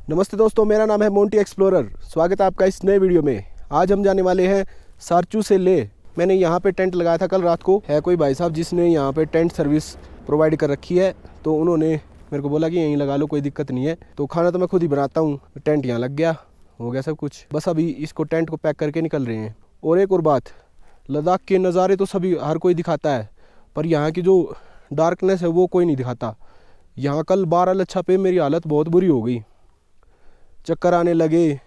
नमस्ते दोस्तों, मेरा नाम है मोंटी एक्सप्लोरर। स्वागत है आपका इस नए वीडियो में। आज हम जाने वाले हैं सारचू से ले। मैंने यहाँ पे टेंट लगाया था कल रात को। है कोई भाई साहब जिसने यहाँ पे टेंट सर्विस प्रोवाइड कर रखी है, तो उन्होंने मेरे को बोला कि यहीं लगा लो, कोई दिक्कत नहीं है। तो खाना तो मैं खुद ही बनाता हूँ। टेंट यहाँ लग गया, हो गया सब कुछ। बस अभी इसको टेंट को पैक करके निकल रहे हैं। और एक और बात, लद्दाख के नज़ारे तो सभी हर कोई दिखाता है, पर यहाँ की जो डार्कनेस है वो कोई नहीं दिखाता। यहाँ कल 12 लच्छा पे मेरी हालत बहुत बुरी हो गई, चक्कर आने लगे,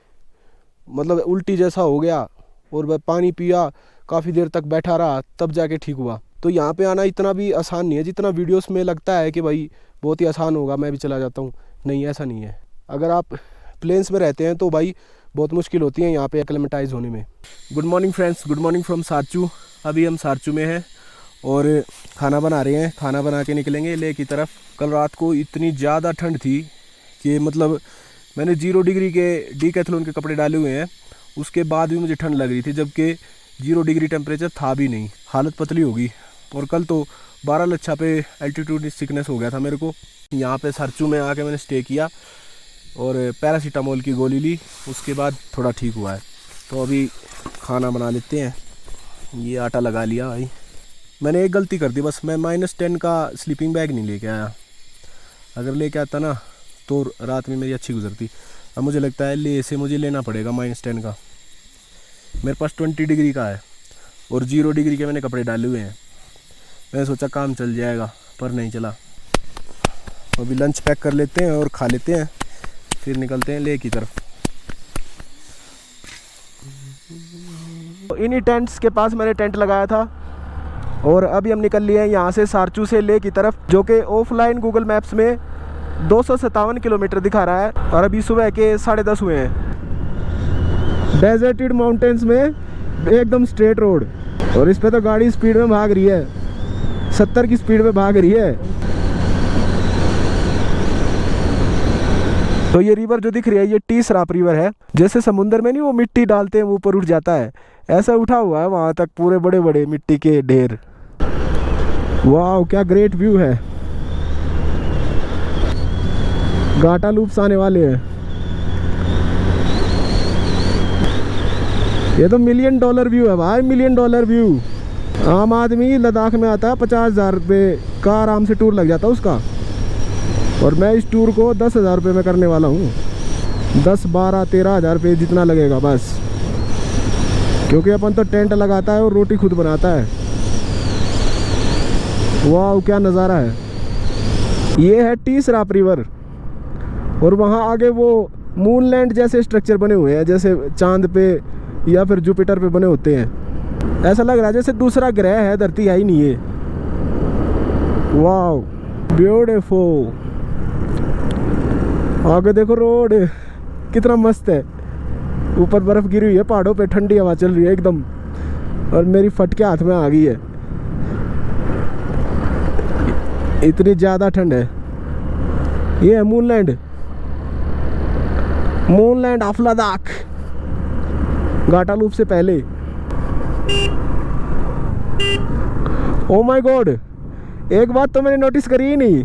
मतलब उल्टी जैसा हो गया। और वह पानी पिया, काफ़ी देर तक बैठा रहा, तब जाके ठीक हुआ। तो यहाँ पे आना इतना भी आसान नहीं है जितना वीडियोस में लगता है कि भाई बहुत ही आसान होगा, मैं भी चला जाता हूँ। नहीं, ऐसा नहीं है। अगर आप प्लेन्स में रहते हैं तो भाई बहुत मुश्किल होती है यहाँ पे एक्लेमेटाइज होने में। Good morning friends, good morning from Sarchu. अभी हम सारचू में हैं और खाना बना रहे हैं। खाना बना के निकलेंगे लेह की तरफ। कल रात को इतनी ज़्यादा ठंड थी कि मतलब मैंने 0 डिग्री के डीकैथलॉन के कपड़े डाले हुए हैं, उसके बाद भी मुझे ठंड लग रही थी, जबकि 0 डिग्री टेम्परेचर था भी नहीं। हालत पतली होगी। और कल तो 12 लच्छा पे एल्टीट्यूड सिकनेस हो गया था मेरे को। यहाँ पे सारचू में आके मैंने स्टे किया और पैरासीटामोल की गोली ली, उसके बाद थोड़ा ठीक हुआ है। तो अभी खाना बना लेते हैं। ये आटा लगा लिया भाई। मैंने एक गलती कर दी बस, मैं -10 का स्लीपिंग बैग नहीं लेके आया। अगर लेके आता ना तो रात में मेरी अच्छी गुजरती। अब मुझे लगता है ले से मुझे लेना पड़ेगा -10 का। मेरे पास 20 डिग्री का है और 0 डिग्री के मैंने कपड़े डाले हुए हैं। मैंने सोचा काम चल जाएगा, पर नहीं चला। अभी लंच पैक कर लेते हैं और खा लेते हैं, फिर निकलते हैं लेह की तरफ। इन्हीं टेंट्स के पास मैंने टेंट लगाया था और अभी हम निकल लिए हैं यहाँ से सारचू से लेह की तरफ, जो कि ऑफलाइन गूगल मैप्स में 257 किलोमीटर दिखा रहा है। और अभी सुबह के 10:30 हुए हैं। डेजर्टेड माउंटेन्स में एकदम स्ट्रेट रोड, और इस पे तो गाड़ी स्पीड में भाग रही है, 70 की स्पीड में भाग रही है। तो ये रिवर जो दिख रही है, ये टी सराप रिवर है। जैसे समुंदर में नहीं वो मिट्टी डालते हैं वो ऊपर उठ जाता है, ऐसा उठा हुआ है वहाँ तक पूरे बड़े बड़े मिट्टी के ढेर। वाह, क्या ग्रेट व्यू है। घाटा लूप्स आने वाले हैं। ये तो $1 मिलियन व्यू है भाई, $1 मिलियन व्यू। आम आदमी लद्दाख में आता है 50,000 रुपये का आराम से टूर लग जाता है उसका, और मैं इस टूर को 10,000 रुपये में करने वाला हूँ। 10, 12, 13,000 रुपये जितना लगेगा बस, क्योंकि अपन तो टेंट लगाता है और रोटी खुद बनाता है। वाह, क्या नज़ारा है। ये है टी सराप रिवर, और वहाँ आगे वो मूनलैंड जैसे स्ट्रक्चर बने हुए हैं, जैसे चांद पे या फिर जुपिटर पे बने होते हैं। ऐसा लग रहा है जैसे दूसरा ग्रह है, धरती है ही नहीं है। Wow, beautiful. आगे देखो रोड कितना मस्त है। ऊपर बर्फ गिरी हुई है पहाड़ों पे, ठंडी हवा चल रही है एकदम, और मेरी फटके हाथ में आ गई है, इतनी ज़्यादा ठंड है। ये है मूनलैंड ऑफ लद्दाख, घाटा लूप से पहले। ओ माय गॉड, एक बात तो मैंने नोटिस करी ही नहीं,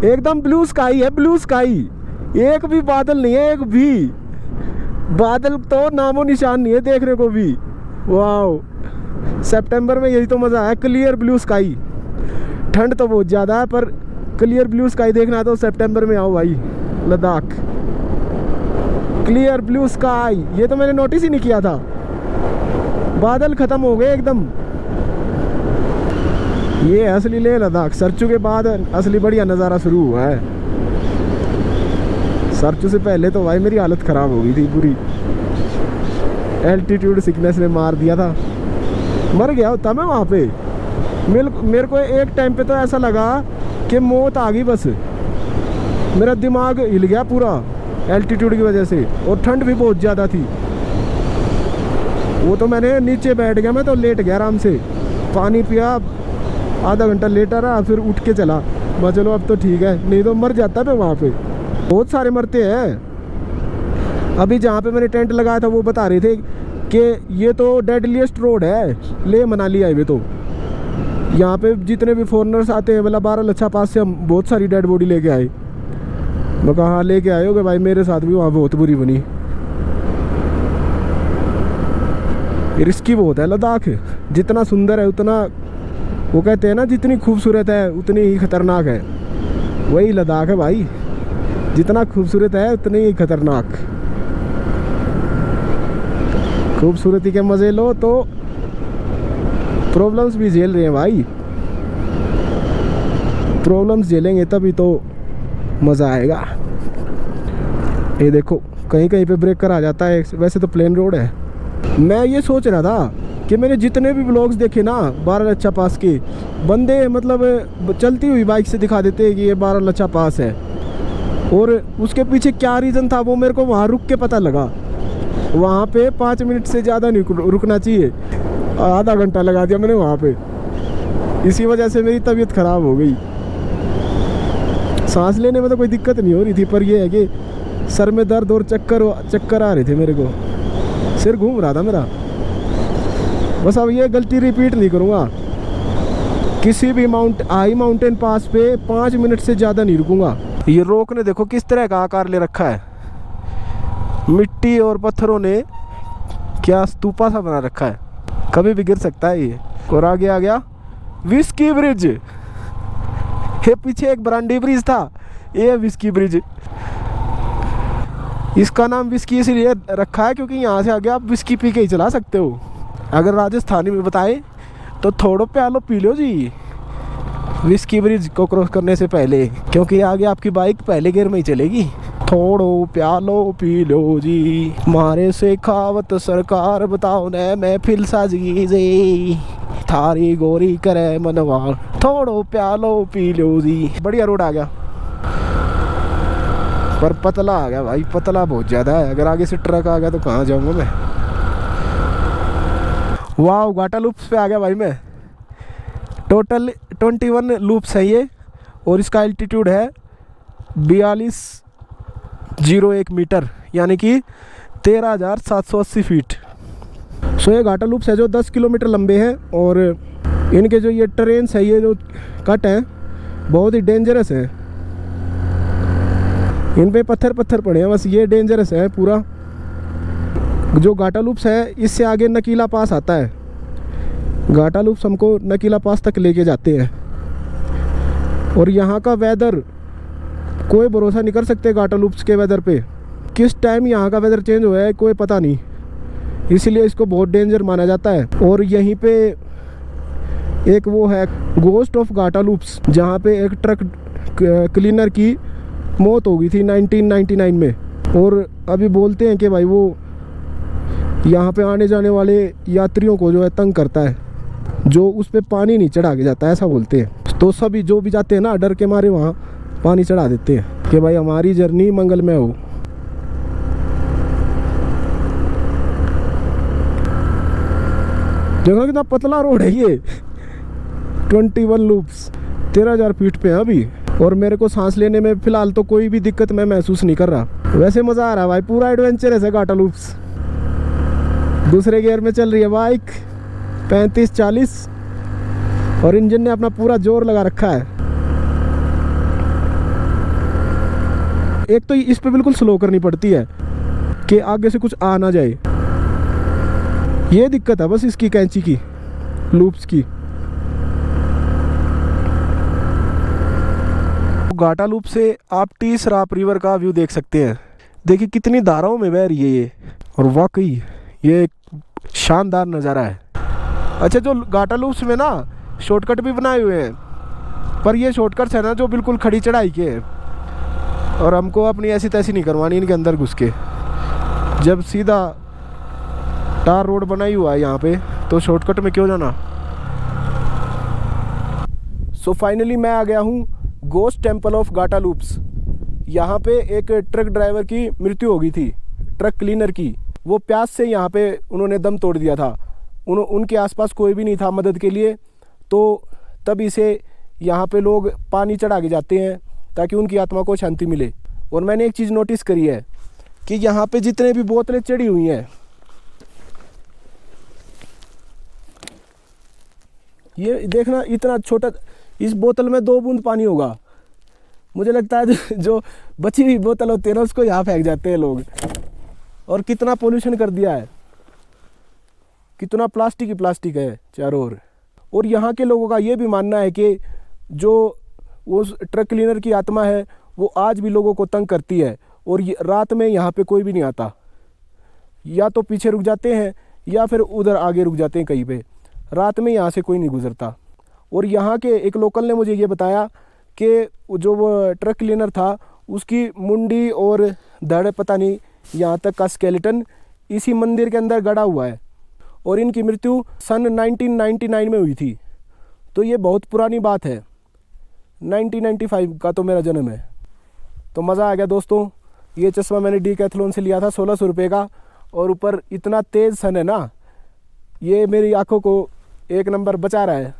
एकदम ब्लू स्काई है, ब्लू स्काई। एक भी बादल नहीं है, एक भी बादल तो नामो निशान नहीं है देखने को भी। वाह, सितंबर में यही तो मज़ा है, क्लियर ब्लू स्काई। ठंड तो बहुत ज़्यादा है, पर क्लियर ब्लू स्काई देखना है तो सितंबर में आओ भाई लद्दाख। क्लियर ब्लू स्काई, ये तो मैंने नोटिस ही नहीं किया था। बादल खत्म हो गए एकदम। ये असली लेह लद्दाख। सरचू के बाद असली बढ़िया नज़ारा शुरू हुआ है। सरचू से पहले तो भाई मेरी हालत ख़राब हो गई थी पूरी, एल्टीट्यूड सिकनेस ने मार दिया था, मर गया होता मैं वहाँ पे। मेरे को एक टाइम पे तो ऐसा लगा कि मौत आ गई बस। मेरा दिमाग हिल गया पूरा एल्टीट्यूड की वजह से, और ठंड भी बहुत ज़्यादा थी। वो तो मैंने नीचे बैठ गया, मैं तो लेट गया आराम से, पानी पिया, आधा घंटा लेटा रहा, फिर उठ के चला। मैं चलो अब तो ठीक है, नहीं तो मर जाता मैं वहाँ पे। बहुत सारे मरते हैं। अभी जहाँ पे मैंने टेंट लगाया था वो बता रहे थे कि ये तो डेडलीस्ट रोड है लेह मनाली हाईवे। तो यहाँ पे जितने भी फॉरेनर्स आते हैं, मतलब 12 लच्छा पास से हम बहुत सारी डेड बॉडी लेके आए। मैं कहा हाँ लेके आए होगे भाई, मेरे साथ भी वहाँ बहुत बुरी बनी। रिस्की बहुत है लद्दाख, जितना सुंदर है उतना, वो कहते हैं ना जितनी खूबसूरत है उतनी ही खतरनाक है, वही लद्दाख है भाई, जितना खूबसूरत है उतनी ही खतरनाक। खूबसूरती के मज़े लो तो प्रॉब्लम्स भी झेल रहे हैं भाई, प्रॉब्लम्स झेलेंगे तभी तो मज़ा आएगा। ये देखो कहीं कहीं पे ब्रेकर आ जाता है, वैसे तो प्लेन रोड है। मैं ये सोच रहा था कि मैंने जितने भी ब्लॉग्स देखे ना 12 लच्छा पास के, बंदे मतलब चलती हुई बाइक से दिखा देते हैं कि ये 12 लच्छा पास है, और उसके पीछे क्या रीज़न था वो मेरे को वहाँ रुक के पता लगा। वहाँ पे 5 मिनट से ज़्यादा नहीं रुकना चाहिए, आधा घंटा लगा दिया मैंने वहाँ पे, इसी वजह से मेरी तबीयत ख़राब हो गई। सांस लेने में तो कोई दिक्कत नहीं हो रही थी, पर यह है कि सर में दर्द और चक्कर आ रहे थे मेरे को, सिर घूम रहा था मेरा। बस अब ये गलती रिपीट नहीं करूँगा, किसी भी हाई माउंटेन पास पे 5 मिनट से ज़्यादा नहीं रुकूंगा। ये रोक ने देखो किस तरह का आकार ले रखा है, मिट्टी और पत्थरों ने क्या स्तूपा सा बना रखा है, कभी भी गिर सकता है ये। और आगे आ गया विस्की ब्रिज, ये पीछे एक ब्रांडी ब्रिज था, ये विस्की ब्रिज। इसका नाम विस्की इसलिए रखा है क्योंकि यहाँ से आगे आप विस्की पी के ही चला सकते हो। अगर राजस्थानी में बताए तो थोड़ो प्यालो पी लो जी विस्की ब्रिज को क्रॉस करने से पहले, क्योंकि आगे आपकी बाइक पहले गियर में ही चलेगी। थोड़ो प्यालो पी लो जी, मारे से खावत सरकार बताओ ने महफिल साजी जी, थारी गोरी करे मनवार, थोड़ो प्यालो पी लो जी। बढ़िया रोड आ गया, पर पतला आ गया भाई, पतला बहुत ज़्यादा है। अगर आगे से ट्रक आ गया तो कहाँ जाऊँगा मैं। वाह घाटा लूप्स पे आ गया भाई मैं। टोटल 21 लूप्स है ये, और इसका एल्टीट्यूड है 4201 मीटर, यानी कि 13,780 फीट। सो ये घाटा लूप्स है जो 10 किलोमीटर लंबे हैं, और इनके जो ये ट्रेन्स है, ये जो कट हैं बहुत ही डेंजरस है, इन पे पत्थर पड़े हैं, बस ये डेंजरस है पूरा। जो घाटा लूप्स है इससे आगे नकीला पास आता है, घाटा लूप्स हमको नकीला पास तक लेके जाते हैं। और यहाँ का वेदर कोई भरोसा नहीं कर सकते घाटा लूप्स के वेदर पे, किस टाइम यहाँ का वेदर चेंज हुआ है कोई पता नहीं, इसीलिए इसको बहुत डेंजर माना जाता है। और यहीं पे एक वो है गोस्ट ऑफ घाटा लूप्स, जहाँ पे एक ट्रक क्लीनर की मौत हो गई थी 1999 में, और अभी बोलते हैं कि भाई वो यहाँ पे आने जाने वाले यात्रियों को जो है तंग करता है, जो उस पर पानी नहीं चढ़ा के जाता है, ऐसा बोलते हैं। तो सभी जो भी जाते हैं ना डर के मारे वहाँ पानी चढ़ा देते हैं कि भाई हमारी जर्नी मंगलमय हो। देखो कितना पतला रोड है ये, 21 लूप्स 13,000 फीट पे है अभी, और मेरे को सांस लेने में फिलहाल तो कोई भी दिक्कत मैं महसूस नहीं कर रहा। वैसे मज़ा आ रहा है भाई, पूरा एडवेंचरस है घाटा लूप्स। दूसरे गियर में चल रही है बाइक 35-40, और इंजन ने अपना पूरा जोर लगा रखा है। एक तो इस पे बिल्कुल स्लो करनी पड़ती है कि आगे से कुछ आ ना जाए, ये दिक्कत है बस इसकी कैंची की, लूप्स की। घाटा लूप से आप टी सराप रिवर का व्यू देख सकते हैं। देखिए कितनी धाराओं में बह रही है ये, और वाकई ये एक शानदार नज़ारा है। अच्छा, जो घाटा लूप्स में ना शॉर्टकट भी बनाए हुए हैं, पर ये शॉर्टकट्स है ना जो बिल्कुल खड़ी चढ़ाई के हैं, और हमको अपनी ऐसी तैसी नहीं करवानी इनके अंदर घुस के। जब सीधा टार रोड बनाई हुआ है यहाँ पे, तो शॉर्टकट में क्यों जाना। सो फाइनली मैं आ गया हूँ गोस्ट टेम्पल ऑफ घाटा लूप्स। यहाँ पे एक ट्रक ड्राइवर की मृत्यु हो गई थी, ट्रक क्लीनर की। वो प्यास से यहाँ पे उन्होंने दम तोड़ दिया था, उनके आसपास कोई भी नहीं था मदद के लिए, तो तभी से यहाँ पे लोग पानी चढ़ा के जाते हैं ताकि उनकी आत्मा को शांति मिले। और मैंने एक चीज़ नोटिस करी है कि यहाँ पे जितने भी बोतलें चढ़ी हुई हैं, ये देखना इतना छोटा, इस बोतल में 2 बूंद पानी होगा, मुझे लगता है जो बची हुई बोतल होती है ना उसको यहाँ फेंक जाते हैं लोग। और कितना पोल्यूशन कर दिया है, कितना प्लास्टिक ही प्लास्टिक है चारों ओर। और यहाँ के लोगों का ये भी मानना है कि जो वो ट्रक क्लीनर की आत्मा है वो आज भी लोगों को तंग करती है। और रात में यहाँ पे कोई भी नहीं आता, या तो पीछे रुक जाते हैं या फिर उधर आगे रुक जाते हैं कहीं पे। रात में यहाँ से कोई नहीं गुजरता। और यहाँ के एक लोकल ने मुझे ये बताया कि जो वो ट्रक क्लीनर था उसकी मुंडी और धड़ पता नहीं यहाँ तक का स्केलेटन इसी मंदिर के अंदर गड़ा हुआ है। और इनकी मृत्यु सन 1999 में हुई थी। तो ये बहुत पुरानी बात है, 1995 का तो मेरा जन्म है। तो मज़ा आ गया दोस्तों। ये चश्मा मैंने डीकैथलॉन से लिया था 1600 रुपये का। और ऊपर इतना तेज़ सन है ना, ये मेरी आंखों को एक नंबर बचा रहा है।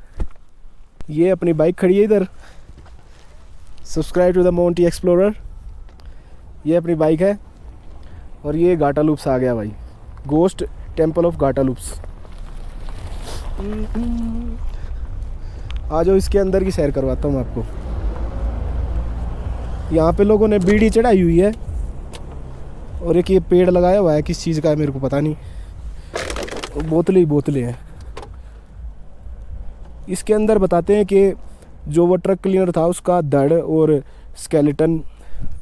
ये अपनी बाइक खड़ी है इधर, subscribe to the Monty Explorer. ये अपनी बाइक है। और ये घाटा लूप्स आ गया भाई, गोस्ट टेम्पल ऑफ घाटा लूप्स। आ जाओ इसके अंदर की सैर करवाता हूँ आपको। यहाँ पे लोगों ने बीड़ी चढ़ाई हुई है और एक ये पेड़ लगाया हुआ है, किस चीज़ का है मेरे को पता नहीं। बोतलें ही बोतलें हैं। इसके अंदर बताते हैं कि जो वो ट्रक क्लीनर था उसका धड़ और स्केलेटन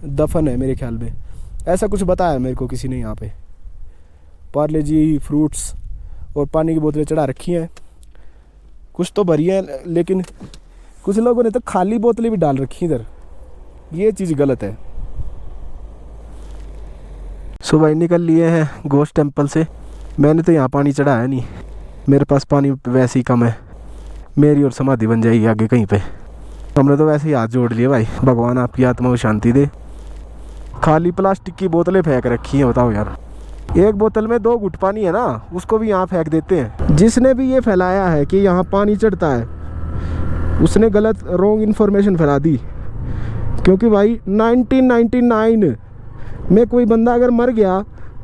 दफन है मेरे ख्याल में, ऐसा कुछ बताया मेरे को किसी ने। यहाँ पे पार्ले जी, फ्रूट्स और पानी की बोतलें चढ़ा रखी हैं। कुछ तो भरी है, लेकिन कुछ लोगों ने तो खाली बोतलें भी डाल रखी इधर। ये चीज़ गलत है। सो भाई निकल लिए हैं गोस्ट टेम्पल से। मैंने तो यहाँ पानी चढ़ाया नहीं, मेरे पास पानी वैसे ही कम है। मेरी और समाधि बन जाएगी आगे कहीं पे। हमने तो वैसे ही हाथ जोड़ लिए भाई, भगवान आपकी आत्मा को शांति दे। खाली प्लास्टिक की बोतलें फेंक रखी हैं, बताओ यार। एक बोतल में 2 घुट पानी है ना, उसको भी यहाँ फेंक देते हैं। जिसने भी ये फैलाया है कि यहाँ पानी चढ़ता है उसने गलत रॉन्ग इन्फॉर्मेशन फैला दी। क्योंकि भाई 1999 में कोई बंदा अगर मर गया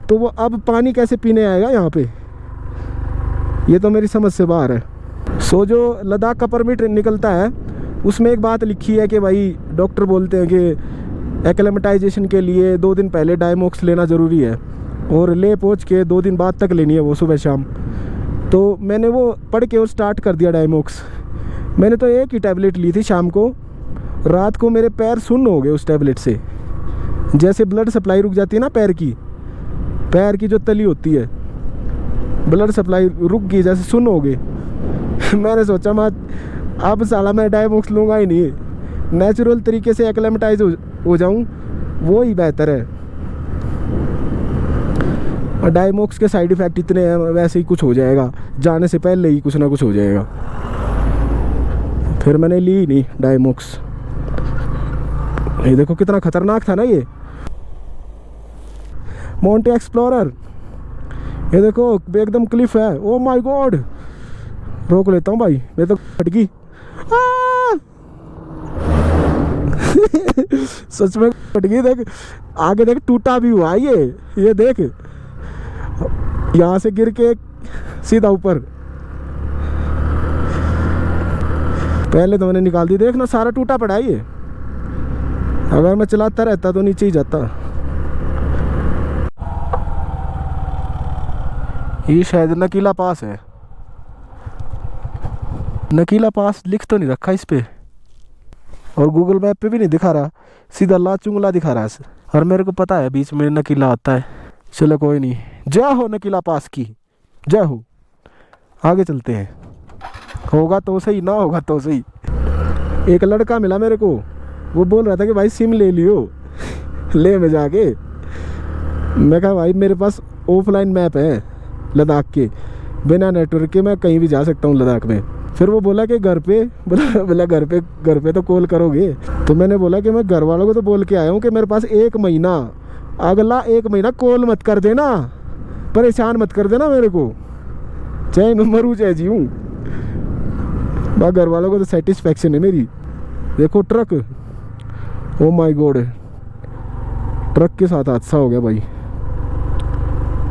तो वो अब पानी कैसे पीने आएगा यहाँ पे, ये तो मेरी समझ से बाहर है। सो जो लद्दाख का परमिट निकलता है उसमें एक बात लिखी है कि भाई डॉक्टर बोलते हैं कि एक्लेमेटाइजेशन के लिए 2 दिन पहले डायमोक्स लेना ज़रूरी है और ले पहुँच के 2 दिन बाद तक लेनी है वो, सुबह शाम। तो मैंने वो पढ़ के और स्टार्ट कर दिया डायमोक्स। मैंने तो एक ही टैबलेट ली थी शाम को, रात को मेरे पैर सुन्न हो गए उस टैबलेट से। जैसे ब्लड सप्लाई रुक जाती है ना पैर की जो तली होती है, ब्लड सप्लाई रुक गई, जैसे सुन्न हो गए। मैंने सोचा मैं अब साला मैं डायमोक्स लूँगा ही नहीं, नेचुरल तरीके से एक्लेमेटाइज हो जाऊँ, वो ही बेहतर है। और डायमोक्स के साइड इफ़ेक्ट इतने हैं, वैसे ही कुछ हो जाएगा, जाने से पहले ही कुछ ना कुछ हो जाएगा। फिर मैंने ली नहीं डायमोक्स। ये देखो कितना खतरनाक था ना ये मोंटी एक्सप्लोरर। ये देखो एकदम क्लिफ है। ओ माय गॉड, रोक लेता हूँ भाई, मैं तो फट गई। सच में फट गई। देख आगे, देख टूटा भी हुआ ये देख, यहाँ से गिर के सीधा ऊपर। पहले तो मैंने निकाल दी, देखना सारा टूटा पड़ा है ये। अगर मैं चलाता रहता तो नीचे ही जाता। ये शायद नकीला पास है। नकीला पास लिख तो नहीं रखा इस पे, और गूगल मैप पे भी नहीं दिखा रहा, सीधा लाचुंगला दिखा रहा है। और मेरे को पता है बीच में नकीला आता है। चलो कोई नहीं, जय हो नकीला पास की, जय हो। आगे चलते हैं, होगा तो सही, ना होगा तो सही। एक लड़का मिला मेरे को, वो बोल रहा था कि भाई सिम ले लियो ले में जाके। मैं कहा भाई मेरे पास ऑफलाइन मैप है लद्दाख के, बिना नेटवर्क के मैं कहीं भी जा सकता हूँ लद्दाख में। फिर वो बोला कि घर पे, बोला घर पे तो कॉल करोगे। तो मैंने बोला कि मैं घर वालों को तो बोल के आया हूँ कि मेरे पास 1 महीना, अगला 1 महीना कॉल मत कर देना, परेशान मत कर देना मेरे को, चाहे मैं मरूँ चाहे जीऊँ। घर वालों को तो सेटिस्फेक्शन है मेरी। देखो truck, oh my God, truck के साथ हादसा हो गया भाई,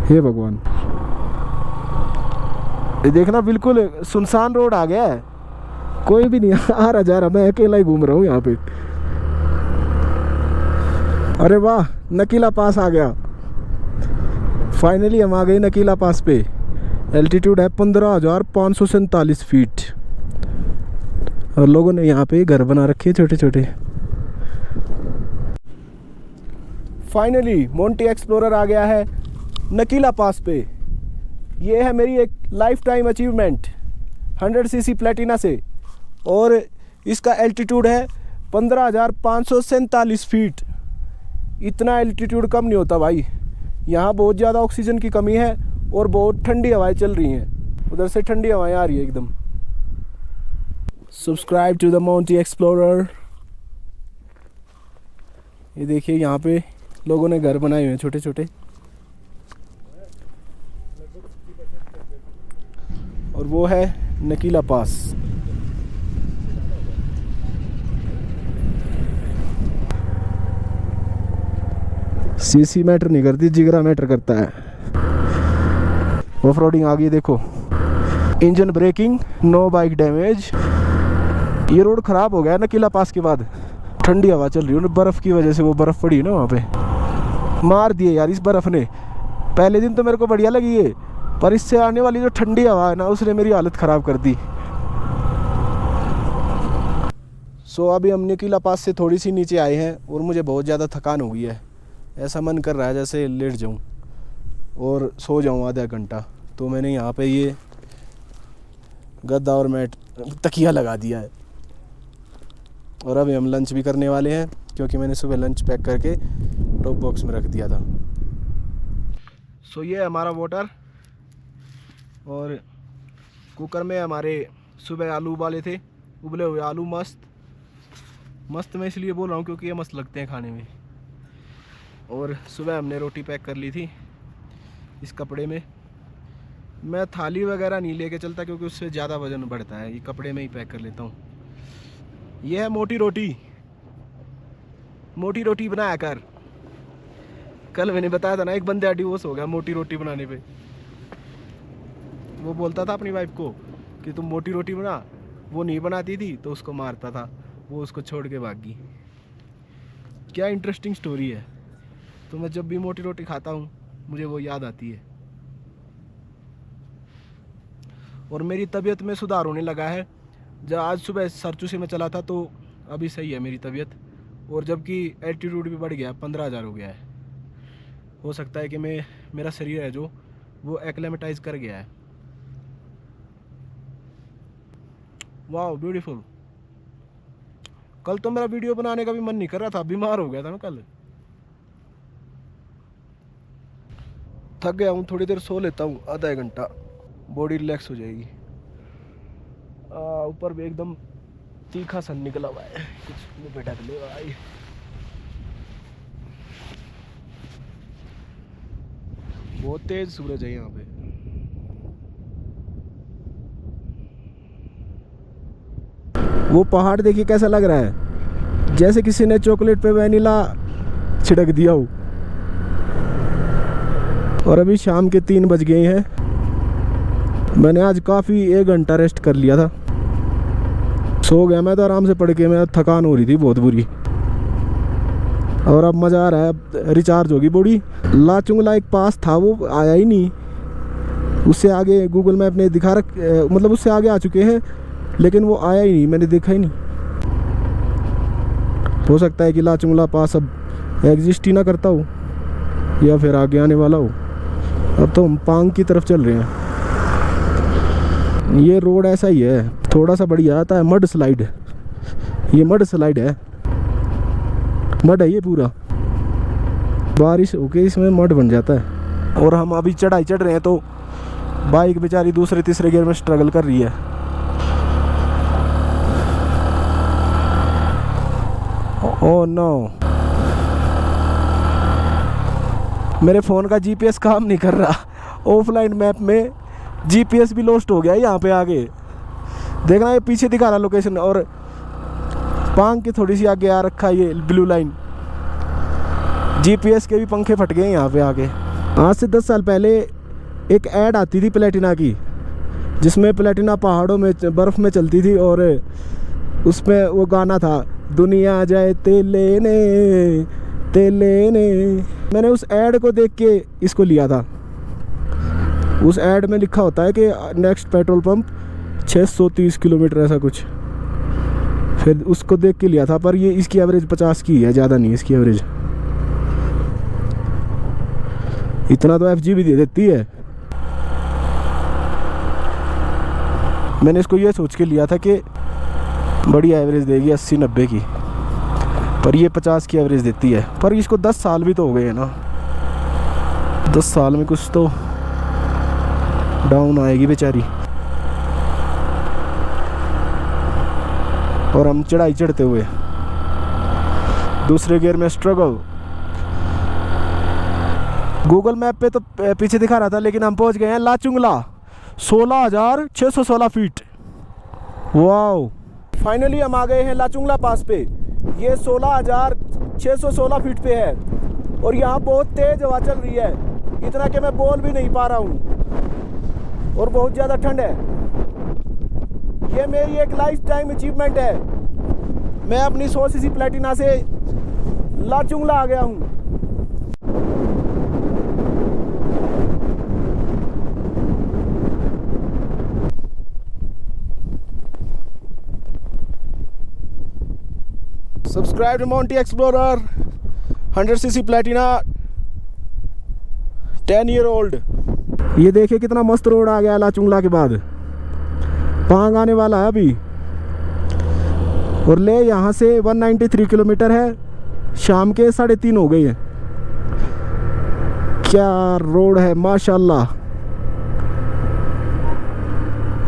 हे भगवान। ये देखना बिल्कुल सुनसान रोड आ गया है, कोई भी नहीं आ रहा जा रहा, मैं अकेला ही घूम रहा हूँ यहाँ पे। अरे वाह, नकीला पास आ गया। फाइनली हम आ गए नकीला पास पे। एल्टीट्यूड है 15,547 फीट और लोगों ने यहाँ पे घर बना रखे छोटे छोटे। फाइनली मोंटी एक्सप्लोरर आ गया है नकीला पास पे। ये है मेरी एक life time achievement 100 CC Platina से और इसका एल्टीट्यूड है 15,547 फीट। इतना एल्टीट्यूड कम नहीं होता भाई। यहाँ बहुत ज़्यादा ऑक्सीजन की कमी है और बहुत ठंडी हवाएं चल रही हैं। उधर से ठंडी हवाएं आ रही है एकदम। Subscribe to the Monty Explorer. ये देखिए यहाँ पे लोगों ने घर बनाए हुए हैं छोटे छोटे और वो है नकीला पास। सीसी मैटर नहीं करती, जिगरा मैटर करता है। ऑफ रोडिंग आ गई देखो। Engine braking, no bike damage. ये रोड खराब हो गया नकीला पास के बाद। ठंडी हवा चल रही है, बर्फ़ की वजह से। वो बर्फ़ पड़ी ना वहाँ पे, मार दिए यार इस बर्फ़ ने। पहले दिन तो मेरे को बढ़िया लगी है, पर इससे आने वाली जो ठंडी हवा है ना, उसने मेरी हालत ख़राब कर दी। सो अभी हम नकीला पास से थोड़ी सी नीचे आए हैं और मुझे बहुत ज़्यादा थकान हो गई है। ऐसा मन कर रहा है जैसे लेट जाऊं और सो जाऊं आधा घंटा। तो मैंने यहाँ पे ये गद्दा और मैट तकिया लगा दिया है और अभी हम लंच भी करने वाले हैं, क्योंकि मैंने सुबह लंच पैक करके टॉप बॉक्स में रख दिया था। सो ये हमारा वाटर और कुकर में हमारे सुबह आलू उबाले थे, उबले हुए आलू। मस्त मैं इसलिए बोल रहा हूँ क्योंकि ये मस्त लगते हैं खाने में। और सुबह हमने रोटी पैक कर ली थी इस कपड़े में। मैं थाली वगैरह नहीं लेके चलता क्योंकि उससे ज़्यादा वज़न बढ़ता है, ये कपड़े में ही पैक कर लेता हूँ। ये है मोटी रोटी बनाया कर। कल मैंने बताया था ना, एक बंदे डिवोर्स हो गया मोटी रोटी बनाने पे। वो बोलता था अपनी वाइफ को कि तुम मोटी रोटी बना, वो नहीं बनाती थी तो उसको मारता था, वो उसको छोड़ के भागी। क्या इंटरेस्टिंग स्टोरी है। तो मैं जब भी मोटी रोटी खाता हूँ मुझे वो याद आती है। और मेरी तबीयत में सुधार होने लगा है। जब आज सुबह सरचू से मैं चला था तो अभी सही है मेरी तबीयत। और जबकि एल्टीट्यूड भी बढ़ गया, 15,000 हो गया है। हो सकता है कि मेरा शरीर है जो वो एक्लेमेटाइज कर गया है। वाह ब्यूटीफुल। कल तो मेरा वीडियो बनाने का भी मन नहीं कर रहा था, बीमार हो गया था ना कल। थक गया हूँ, थोड़ी देर सो लेता हूँ, आधा घंटा, बॉडी रिलैक्स हो जाएगी। ऊपर भी एकदम तीखा सन निकला हुआ है, कुछ नहीं भटक ले भाई। बहुत तेज सूरज है यहाँ पे। वो पहाड़ देखिए कैसा लग रहा है, जैसे किसी ने चॉकलेट पे वैनिला छिड़क दिया हो। और अभी शाम के 3 बज गए हैं। मैंने आज काफ़ी 1 घंटा रेस्ट कर लिया था, सो गया मैं तो आराम से पढ़ के। मैं थकान हो रही थी बहुत बुरी और अब मज़ा आ रहा है, रिचार्ज होगी बॉडी। लाचुंगला एक पास था, वो आया ही नहीं। उससे आगे गूगल मैप ने दिखा मतलब उससे आगे आ चुके हैं, लेकिन वो आया ही नहीं, मैंने देखा ही नहीं। हो सकता है कि लाचुंगला पास अब एग्जिस्ट ही ना करता हो या फिर आगे आने वाला हो। अब तो हम पांग की तरफ चल रहे हैं। ये रोड ऐसा ही है, थोड़ा सा बढ़िया आता है। मड स्लाइड, ये मड स्लाइड है, मड है ये पूरा। बारिश होके इसमें मड बन जाता है। और हम अभी चढ़ाई चढ़ रहे हैं तो बाइक बेचारी दूसरे तीसरे गियर में स्ट्रगल कर रही है। ओह नो, मेरे फ़ोन का जीपीएस काम नहीं कर रहा। ऑफलाइन मैप में जीपीएस भी लॉस्ट हो गया यहाँ पे आगे। देखना ये पीछे दिखा रहा लोकेशन, और पांग के थोड़ी सी आगे आ रखा ये ब्लू लाइन। जीपीएस के भी पंखे फट गए यहाँ पे आगे। आज से 10 साल पहले एक ऐड आती थी प्लेटिना की, जिसमें प्लेटिना पहाड़ों में बर्फ़ में चलती थी और उसमें वो गाना था, दुनिया जाए ते लेने कुत्ते लेने। मैंने उस ऐड को देख के इसको लिया था। उस ऐड में लिखा होता है कि नेक्स्ट पेट्रोल पंप 630 किलोमीटर ऐसा कुछ, फिर उसको देख के लिया था। पर ये इसकी एवरेज 50 की है, ज़्यादा नहीं इसकी एवरेज। इतना तो FG भी दे देती है। मैंने इसको ये सोच के लिया था कि बड़ी एवरेज देगी 80-90 की, पर ये 50 की एवरेज देती है। पर इसको 10 साल भी तो हो गए हैं ना, 10 साल में कुछ तो डाउन आएगी बेचारी। और हम चढ़ाई चढ़ते हुए दूसरे गियर में स्ट्रगल। गूगल मैप पे तो पीछे दिखा रहा था, लेकिन हम पहुंच गए हैं लाचुंगला, 16,616 फीट। वाओ, फाइनली हम आ गए हैं लाचुंगला पास पे। ये 16,616 फीट पे है और यहाँ बहुत तेज हवा चल रही है, इतना कि मैं बोल भी नहीं पा रहा हूँ, और बहुत ज़्यादा ठंड है। ये मेरी एक लाइफ टाइम अचीवमेंट है। मैं अपनी 100 सीसी प्लेटिना से लाचुंगला आ गया हूँ। Subscribe to Monty Explorer 100 CC Platina 10 year old. ये देखिए कितना मस्त रोड आ गया लाचुंगला के बाद। पांग आने वाला है अभी, और ले यहाँ से 193 किलोमीटर है। शाम के 3:30 हो गई है। क्या रोड है माशाल्लाह।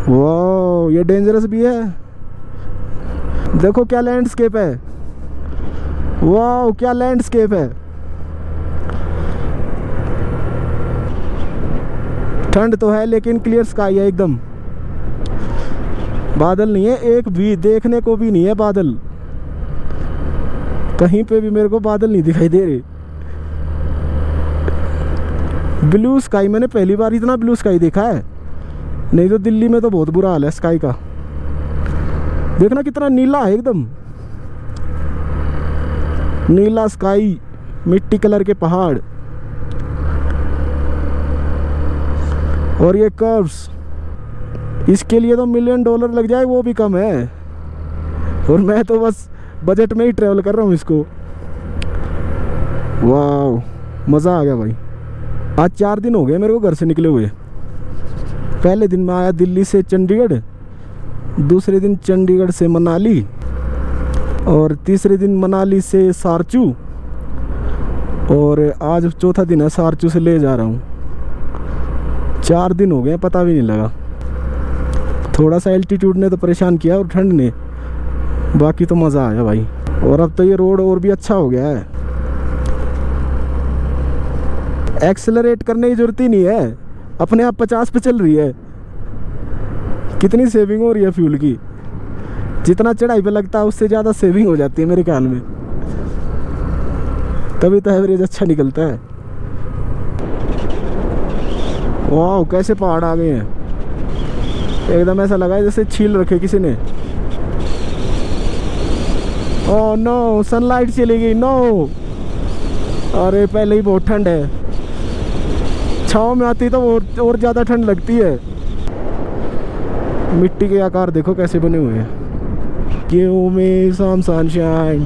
वाह, ये डेंजरस भी है। देखो क्या लैंडस्केप है। वाह, क्या लैंडस्केप है। ठंड तो है लेकिन क्लियर स्काई है एकदम। बादल नहीं है एक भी, देखने को भी नहीं है बादल। कहीं पे भी मेरे को बादल नहीं दिखाई दे रहे। ब्लू स्काई, मैंने पहली बार इतना ब्लू स्काई देखा है। नहीं तो दिल्ली में तो बहुत बुरा हाल है स्काई का। देखना कितना नीला है एकदम, नीला स्काई, मिट्टी कलर के पहाड़, और ये कर्व्स। इसके लिए तो $1 मिलियन लग जाए, वो भी कम है। और मैं तो बस बजट में ही ट्रैवल कर रहा हूँ इसको। वाह, मज़ा आ गया भाई। आज 4 दिन हो गए मेरे को घर से निकले हुए। पहले दिन मैं आया दिल्ली से चंडीगढ़, दूसरे दिन चंडीगढ़ से मनाली, और तीसरे दिन मनाली से सारचू, और आज चौथा दिन है सारचू से ले जा रहा हूँ। 4 दिन हो गए, पता भी नहीं लगा। थोड़ा सा एल्टीट्यूड ने तो परेशान किया और ठंड ने, बाकी तो मज़ा आया भाई। और अब तो ये रोड और भी अच्छा हो गया है। एक्सेलरेट करने की जरूरत ही नहीं है, अपने आप 50 पे चल रही है। कितनी सेविंग हो रही है फ्यूल की। जितना चढ़ाई पे लगता है उससे ज़्यादा सेविंग हो जाती है मेरे ख्याल में। तभी तो एवरेज अच्छा निकलता है। वाह, कैसे पहाड़ आ गए हैं। एकदम ऐसा लगा है जैसे छील रखे किसी ने। ओह नो, सनलाइट चली गई। नो, अरे पहले ही बहुत ठंड है। छाँव में आती तो और ज़्यादा ठंड लगती है। मिट्टी के आकार देखो कैसे बने हुए हैं। Give me some sunshine,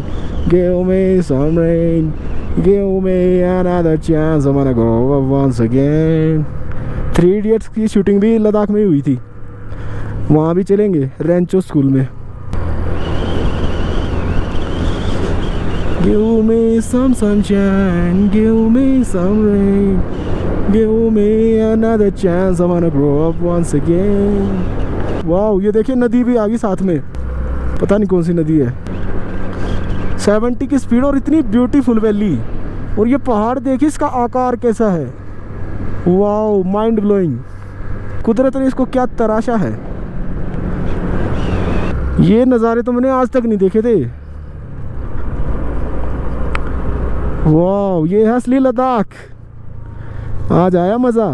give me some rain, give me another chance, I'm gonna go once again। 3 Idiots की शूटिंग भी लद्दाख में हुई थी, वहाँ भी चलेंगे रेंचो स्कूल में। Give me some sunshine, give me some rain, give me another chance, I'm gonna grow up once again। वाह, ये देखिए नदी भी आ गई साथ में, पता नहीं कौन सी नदी है। 70 की स्पीड और इतनी ब्यूटीफुल वैली, और ये पहाड़ देखिए इसका आकार कैसा है। वाह, माइंड ब्लोइंग। कुदरत ने इसको क्या तराशा है। ये नज़ारे तो मैंने आज तक नहीं देखे थे। वाह, ये है असली लद्दाख। आज आया मज़ा।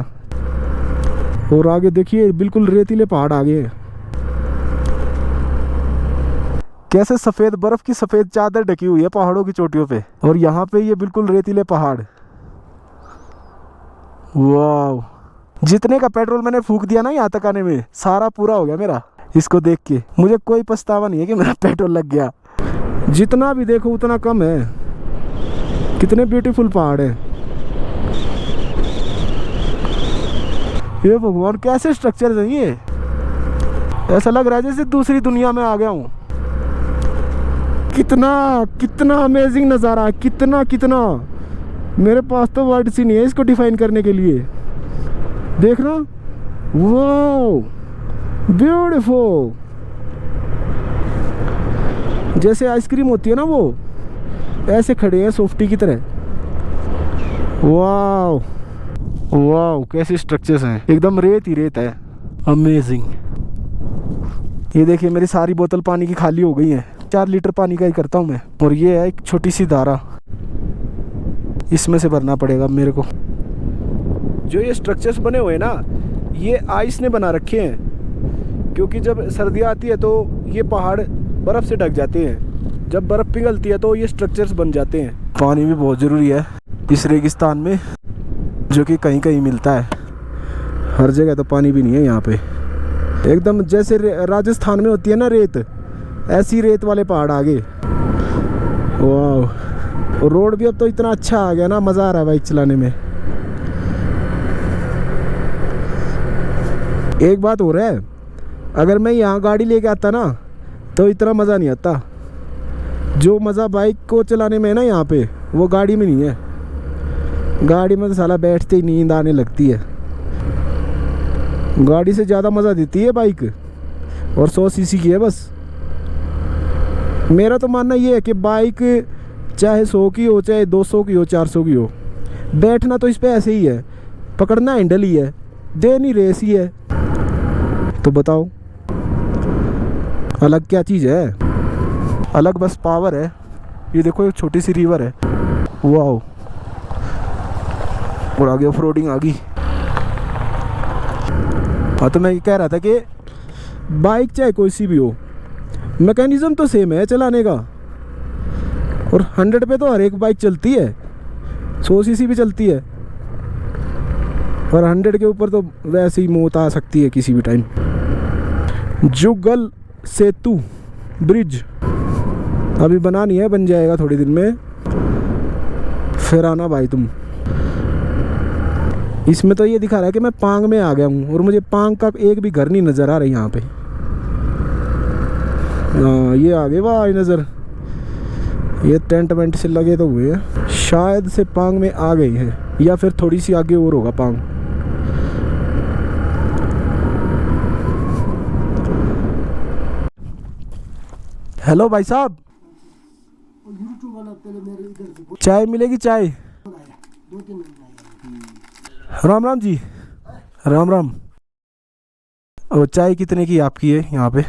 और आगे देखिए बिल्कुल रेतीले पहाड़ आ गए। कैसे सफेद बर्फ की सफेद चादर ढकी हुई है पहाड़ों की चोटियों पे, और यहाँ पे ये बिल्कुल रेतीले पहाड़। वाह, जितने का पेट्रोल मैंने फूक दिया ना यहाँ तक आने में, सारा पूरा हो गया मेरा। इसको देख के मुझे कोई पछतावा नहीं है कि मेरा पेट्रोल लग गया। जितना भी देखो उतना कम है। कितने ब्यूटीफुल पहाड़ है ये, भगवान कैसे स्ट्रक्चर है ये। ऐसा लग रहा है जैसे दूसरी दुनिया में आ गया हूँ। कितना कितना अमेजिंग नज़ारा है, कितना कितना, मेरे पास तो वर्ड्स ही नहीं है इसको डिफाइन करने के लिए। देखना, वाओ ब्यूटीफुल। जैसे आइसक्रीम होती है ना, वो ऐसे खड़े हैं सॉफ्टी की तरह। वाओ वाओ, कैसे स्ट्रक्चर्स हैं, एकदम रेत ही रेत है। अमेजिंग। ये देखिए मेरी सारी बोतल पानी की खाली हो गई है। 4 लीटर पानी का ही करता हूँ मैं। और ये है एक छोटी सी धारा, इसमें से भरना पड़ेगा मेरे को। जो ये स्ट्रक्चर्स बने हुए हैं ना, ये आइस ने बना रखे हैं, क्योंकि जब सर्दियाँ आती है तो ये पहाड़ बर्फ़ से ढक जाते हैं। जब बर्फ़ पिघलती है तो ये स्ट्रक्चर्स बन जाते हैं। पानी भी बहुत ज़रूरी है इस रेगिस्तान में, जो कि कहीं कहीं मिलता है, हर जगह तो पानी भी नहीं है यहाँ पे। एकदम जैसे राजस्थान में होती है ना रेत, ऐसी रेत वाले पहाड़ आगे। वाह, रोड भी अब तो इतना अच्छा आ गया ना, मज़ा आ रहा है बाइक चलाने में। एक बात हो रहा है, अगर मैं यहाँ गाड़ी लेके आता ना तो इतना मज़ा नहीं आता। जो मज़ा बाइक को चलाने में है ना यहाँ पे, वो गाड़ी में नहीं है। गाड़ी में तो साला बैठते ही नींद आने लगती है। गाड़ी से ज़्यादा मज़ा देती है बाइक, और 100 सीसी की है बस। मेरा तो मानना ये है कि बाइक चाहे 100 की हो, चाहे 200 की हो, 400 की हो, बैठना तो इस पे ऐसे ही है, पकड़ना हैंडल ही है, देनी रेस ही है। तो बताओ अलग क्या चीज़ है? अलग बस पावर है। ये देखो एक छोटी सी रिवर है, वाओ, और आगे ऑफरोडिंग आ गई। हाँ, तो मैं ये कह रहा था कि बाइक चाहे कोई सी भी हो, मैकेनिज़्म तो सेम है चलाने का। और 100 पे तो हर एक बाइक चलती है, 100 सीसी भी चलती है, और 100 के ऊपर तो वैसे ही मौत आ सकती है किसी भी टाइम। जुगल सेतु ब्रिज अभी बना नहीं है, बन जाएगा थोड़े दिन में, फिर आना भाई तुम। इसमें तो ये दिखा रहा है कि मैं पांग में आ गया हूँ, और मुझे पांग का एक भी घर नहीं नज़र आ रहा यहाँ पे। हाँ, ये आगे वाह नज़र, ये टेंट वेंट से लगे तो हुए हैं, शायद से पांग में आ गई हैं, या फिर थोड़ी सी आगे और होगा पांग। हेलो भाई साहब, चाय मिलेगी? चाय, राम राम जी, राम राम। और चाय कितने की आपकी है यहाँ पे?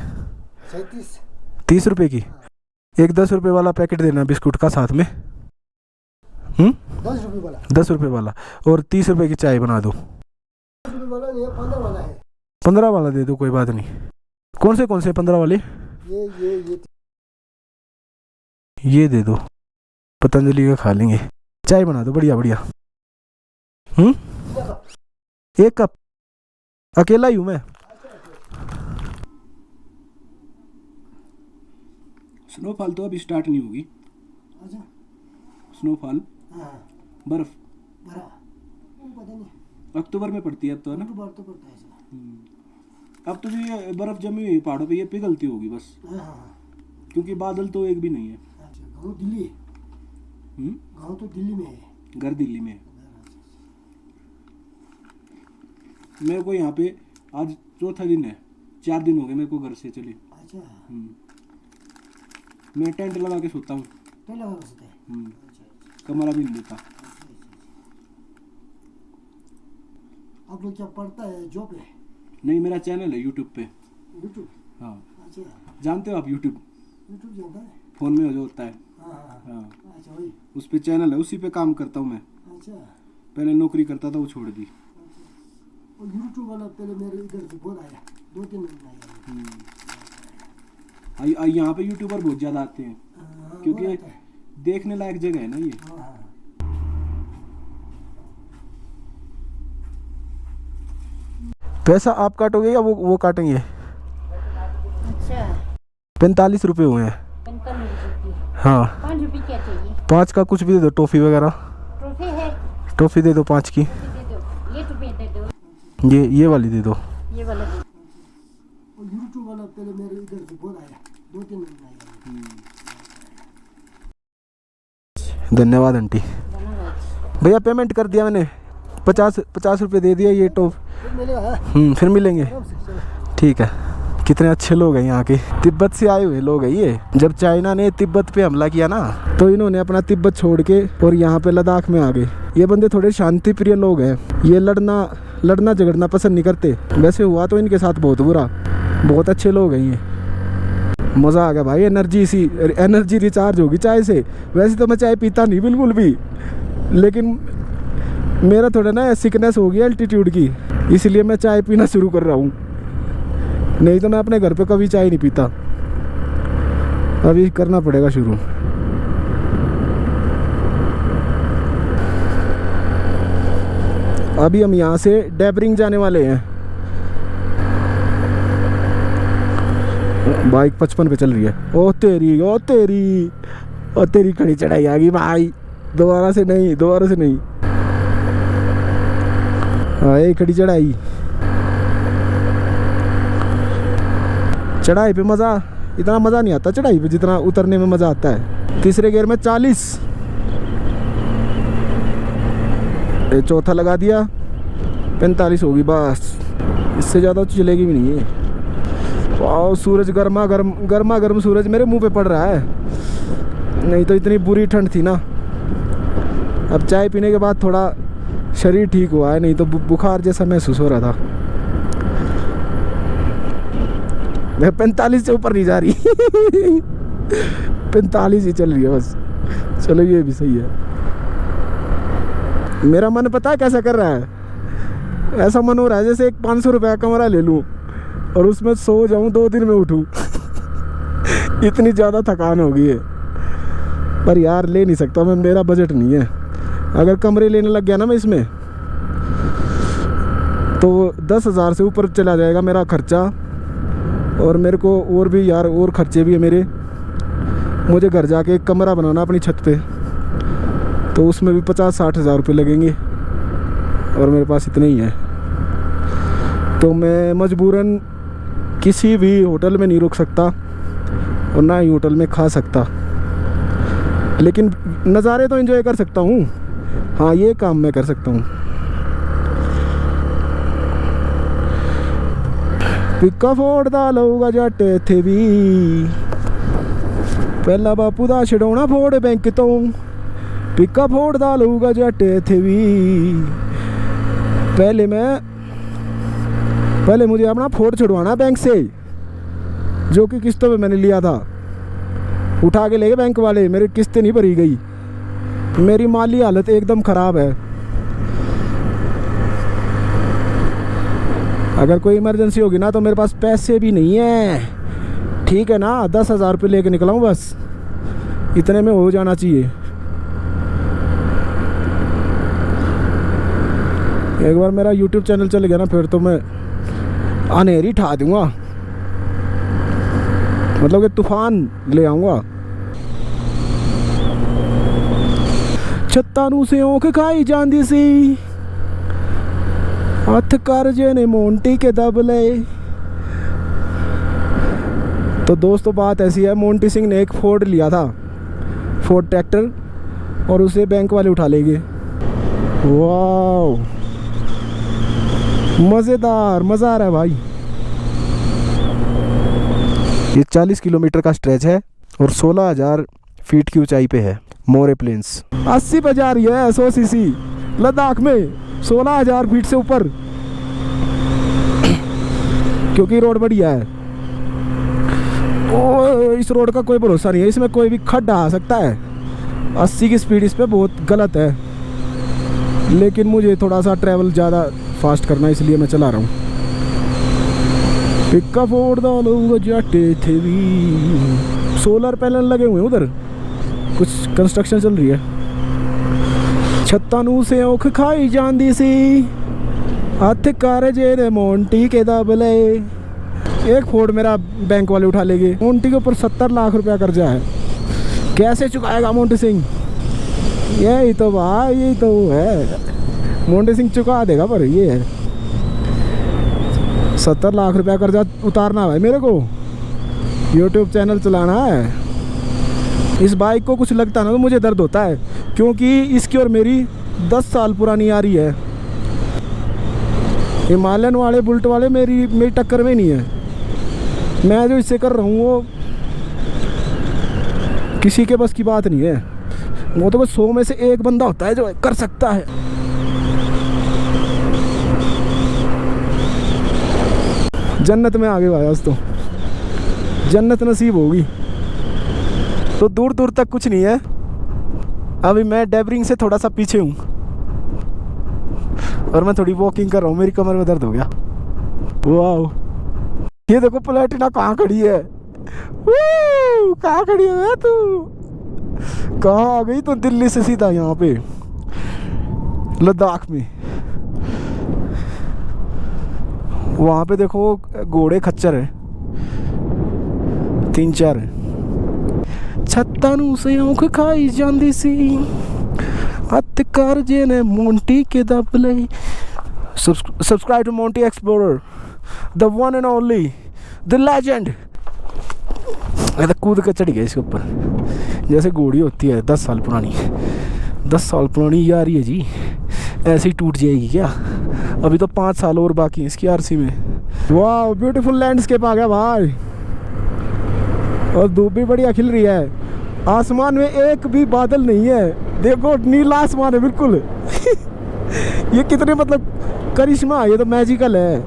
30 रुपए की। एक 10 रुपए वाला पैकेट देना बिस्कुट का साथ में। 10 रुपए वाला, 10 रुपए वाला, और 30 रुपए की चाय बना दो। 10 वाला नहीं है, 15 वाला है। 15 वाला दे दो, कोई बात नहीं। कौन से 15 वाले? ये दे दो, पतंजलि का खा लेंगे। चाय बना दो बढ़िया बढ़िया। एक कप, अकेला ही हूँ मैं। स्नोफॉल तो अभी स्टार्ट नहीं होगी। अच्छा, स्नोफॉल, हाँ, बर्फ पता नहीं, अक्टूबर में पड़ती है अब तो, है ना? अक्टूबर तो पड़ता है इसका। अब तो ये बर्फ जमी हुई पहाड़ों पे, ये पिघलती होगी बस, हाँ, क्योंकि बादल तो एक भी नहीं है। अच्छा, गाँव दिल्ली, गाँव तो दिल्ली में है। घर दिल्ली में। मेरे को यहाँ पे आज चौथा दिन है, 4 दिन हो गए मेरे को घर से चले। अच्छा, मैं टेंट लगा के सोता हूँ। टेंट लगा के सोते हैं? अच्छा, कमरा भी नहीं देता। आप लोग क्या पढ़ता है, जॉब है? नहीं, मेरा चैनल है यूट्यूब पे। यूट्यूब? हाँ। अच्छा, जानते हो आप यूट्यूब? यूट्यूब जानता है? फ़ोन में जो होता है। हाँ, अच्छा वही। उस पे चैनल है, उसी पे काम करता हूँ मैं। अच्छा, पहले नौकरी करता था, वो छोड़ दी। और यूट्यूब वाला पहले मेरे इधर से फोन आया, 2-3 महीने आया। यहाँ पे यूट्यूबर बहुत ज़्यादा आते हैं क्योंकि देखने लायक जगह है ना ये। पैसा आप काटोगे या वो काटेंगे? अच्छा 45 रुपये हुए हैं। 45 रुपये। हाँ 5 रुपये क्या चाहिए? 5 का कुछ भी दे दो, टॉफ़ी वगैरह। ट्रॉफी है? टॉफ़ी दे दो 5 की। ट्रॉफी दे दो। ये रुपये दे दो। ये वाली दे दो। ये वाला दे दो। यूट्यूब वाला पहले मेरे इधर से बहुत आया, 2-3 महीने आया। धन्यवाद आंटी। धन्यवाद। भैया पेमेंट कर दिया मैंने, 50 रुपये दे दिया। ये टॉप फिर मिलेंगे। ठीक है। कितने अच्छे लोग हैं यहाँ के, तिब्बत से आए हुए लोग हैं ये। जब चाइना ने तिब्बत पे हमला किया ना तो इन्होंने अपना तिब्बत छोड़ के और यहाँ पे लद्दाख में आ गए। ये बंदे थोड़े शांति प्रिय लोग हैं, ये लड़ना झगड़ना पसंद नहीं करते। वैसे हुआ तो इनके साथ बहुत बुरा। बहुत अच्छे लोग हैं ये। मज़ा आ गया भाई, एनर्जी रिचार्ज होगी चाय से। वैसे तो मैं चाय पीता नहीं बिल्कुल भी, लेकिन मेरा थोड़ा ना सिकनेस हो गया एल्टीट्यूड की, इसलिए मैं चाय पीना शुरू कर रहा हूँ। नहीं तो मैं अपने घर पे कभी चाय नहीं पीता। अभी करना पड़ेगा शुरू। अभी हम यहाँ से डेबरिंग जाने वाले हैं। बाइक 55 पे चल रही है। ओ तेरी खड़ी चढ़ाई आ गई भाई। दोबारा से नहीं। हाँ खड़ी चढ़ाई पे इतना मज़ा नहीं आता चढ़ाई पे जितना उतरने में मज़ा आता है। तीसरे गियर में 40। चौथा लगा दिया, 45 होगी बस, इससे ज़्यादा तो चलेगी भी नहीं है। वाह सूरज गर्मा गर्म सूरज मेरे मुंह पे पड़ रहा है। नहीं तो इतनी बुरी ठंड थी ना। अब चाय पीने के बाद थोड़ा शरीर ठीक हुआ है, नहीं तो बुखार जैसा महसूस हो रहा था। 45 से ऊपर नहीं जा रही 45 ही चल रही है बस। चलो ये भी सही है। मेरा मन पता है कैसा कर रहा है, ऐसा मन हो रहा है जैसे एक 500 रुपये का कमरा ले लूँ और उसमें सो जाऊँ, 2 दिन में उठूँ इतनी ज़्यादा थकान हो गई है। पर यार ले नहीं सकता मैं, मेरा बजट नहीं है। अगर कमरे लेने लग गया ना मैं इसमें, तो 10,000 से ऊपर चला जाएगा मेरा खर्चा। और मेरे को और भी यार और खर्चे भी है मेरे। मुझे घर जाके एक कमरा बनाना अपनी छत पे, तो उसमें भी 50-60 हज़ार रुपये लगेंगे और मेरे पास इतने ही हैं। तो मैं मजबूरन किसी भी होटल में नहीं रुक सकता और ना ही होटल में खा सकता, लेकिन नज़ारे तो एंजॉय कर सकता हूँ। हाँ ये काम मैं कर सकता हूँ। पिक्का फोड़दा लऊगा जट थे भी, पहला बापू दा छड़ाउणा फोड़ बैंक तो, पिक्का फोड़दा लऊगा जट थे भी। पहले मुझे अपना फोड़ छुड़वाना बैंक से, जो कि किस्तों में मैंने लिया था। उठा के ले गए बैंक वाले, मेरी किस्तें नहीं भरी गई। मेरी माली हालत एकदम ख़राब है। अगर कोई इमरजेंसी होगी ना तो मेरे पास पैसे भी नहीं है, ठीक है ना। 10,000 रुपये लेके निकला हूँ बस, इतने में हो जाना चाहिए। एक बार मेरा YouTube चैनल चल गया ना, फिर तो मैं अनेरी ठा दूँगा, मतलब कि तूफान ले आऊँगा। छत्ता नूं से औंख खाई जांदी सी, हथ कर जे ने मोंटी के दबले। तो दोस्तों बात ऐसी है, मोंटी सिंह ने एक फोर्ड लिया था, फोर्ड ट्रैक्टर, और उसे बैंक वाले उठा लेंगे। वाह मज़ेदार, मज़ा आ रहा है भाई। ये 40 किलोमीटर का स्ट्रेच है और 16,000 फीट की ऊंचाई पे है। मोरे प्लेन्स 80 पे जा रही है 100 सीसी लद्दाख में, 16,000 फीट से ऊपर, क्योंकि रोड बढ़िया है। ओ इस रोड का कोई भरोसा नहीं है, इसमें कोई भी खड्डा आ सकता है। 80 की स्पीड इस पे बहुत गलत है, लेकिन मुझे थोड़ा सा ट्रैवल ज़्यादा फास्ट करना है, इसलिए मैं चला रहा हूँ। पिक्का फोड़ डालूंगा जाटे थे भी। सोलर पैनल लगे हुए हैं उधर, कुछ कंस्ट्रक्शन चल रही है। छत्ता नू से औख खाई जांदी सी, हथ कर जे मोंटी के दबले। एक फोड़ मेरा बैंक वाले उठा लेंगे। मोंटी के ऊपर 70 लाख रुपया कर्जा है, कैसे चुकाएगा मोंटी सिंह? यही तो भाई, यही तो है, मोंटी सिंह चुका देगा। पर ये है 70 लाख रुपया कर्जा उतारना है मेरे को, यूट्यूब चैनल चलाना है। इस बाइक को कुछ लगता ना तो मुझे दर्द होता है, क्योंकि इसकी और मेरी 10 साल पुरानी आ रही है। हिमालयन वाले बुलेट वाले मेरी टक्कर में नहीं है। मैं जो इससे कर रहा हूँ वो किसी के बस की बात नहीं है। वो तो बस 100 में से एक बंदा होता है जो कर सकता है। जन्नत में आगे आया, तो जन्नत नसीब होगी। तो दूर दूर तक कुछ नहीं है। अभी मैं डेबरिंग से थोड़ा सा पीछे हूँ और मैं थोड़ी वॉकिंग कर रहा हूँ, मेरी कमर में दर्द हो गया। वाह, ये देखो प्लेटिना कहाँ खड़ी है। कहाँ खड़ी है तू? कहाँ आ गई? तो दिल्ली से सीधा यहाँ पे लद्दाख में। वहाँ पे देखो घोड़े खच्चर है, 3-4 है। छत्ता नू से औख खाई जांदी सी, हथ कर जे ने मोंटी के दबले। Subscribe to Monty explorer, the one and only, the legend. तो कूद के चढ़ गया इसके ऊपर, जैसे घोड़ी होती है 10 साल पुरानी। 10 साल पुरानी यारी है जी, ऐसे ही टूट जाएगी क्या? अभी तो 5 साल और बाकी है इसकी आरसी में। वाह, ब्यूटीफुल लैंडस्केप आ गया भाई, और धूप भी बढ़िया खिल रही है। आसमान में एक भी बादल नहीं है, देखो नीला आसमान है बिल्कुल। ये कितने मतलब करिश्मा, ये तो मैजिकल है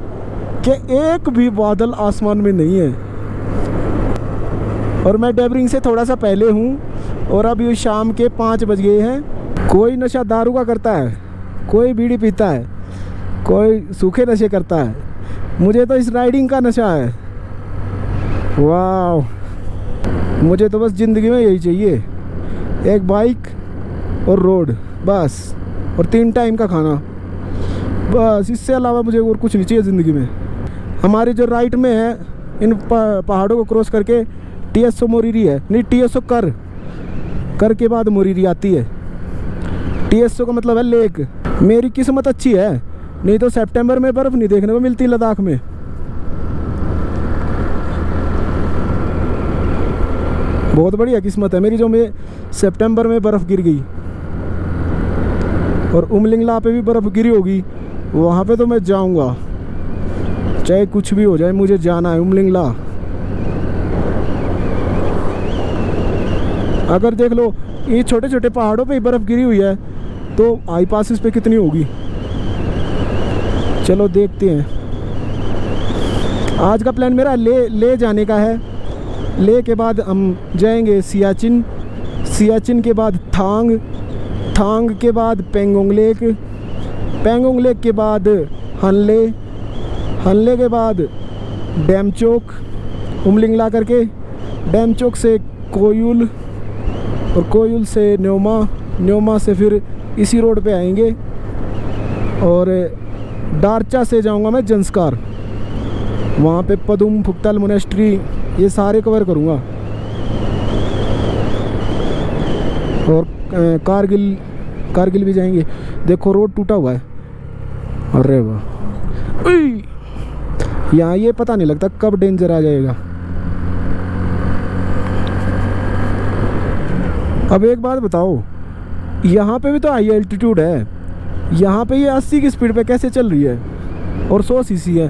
कि एक भी बादल आसमान में नहीं है। और मैं डेबरिंग से थोड़ा सा पहले हूँ और अभी शाम के 5 बज गए हैं। कोई नशा दारू का करता है, कोई बीड़ी पीता है, कोई सूखे नशे करता है। मुझे तो इस राइडिंग का नशा है। वाह, मुझे तो बस ज़िंदगी में यही चाहिए, एक बाइक और रोड बस, और 3 टाइम का खाना बस। इससे अलावा मुझे और कुछ नहीं चाहिए ज़िंदगी में। हमारे जो राइट में है, इन पहाड़ों को क्रॉस करके TSO मोरीरी है, नहीं TSO कर के बाद मोरीरी आती है। TSO का मतलब है लेक। मेरी किस्मत अच्छी है, नहीं तो सितंबर में बर्फ़ नहीं देखने को मिलती लद्दाख में। बहुत बढ़िया किस्मत है मेरी जो मैं सितंबर में बर्फ़ गिर गई। और उमलिंगला पे भी बर्फ़ गिरी होगी, वहाँ पे तो मैं जाऊँगा, चाहे कुछ भी हो जाए, मुझे जाना है उमलिंगला। अगर देख लो ये छोटे छोटे पहाड़ों पे ही बर्फ़ गिरी हुई है, तो आई पासिस पे कितनी होगी। चलो देखते हैं। आज का प्लान मेरा ले जाने का है। ले के बाद हम जाएंगे सियाचिन, सियाचिन के बाद थांग, थांग के बाद पेंगोंग लेक, पेंगोंग लेक के बाद हनले, हनले के बाद डैमचोक, उमलिंगला करके डैमचोक से कोयुल, और कोयुल से न्योमा, न्योमा से फिर इसी रोड पे आएंगे। और दारचा से जाऊंगा मैं जंस्कार, वहाँ पे पदुम फुक्ताल मोनेस्ट्री, ये सारे कवर करूँगा। और कारगिल, कारगिल भी जाएंगे। देखो रोड टूटा हुआ है, अरे वाह। यहाँ ये पता नहीं लगता कब डेंजर आ जाएगा। अब एक बात बताओ, यहाँ पे भी तो हाई एल्टीट्यूड है, यहाँ पे ये 80 की स्पीड पे कैसे चल रही है, और 100 सीसी है।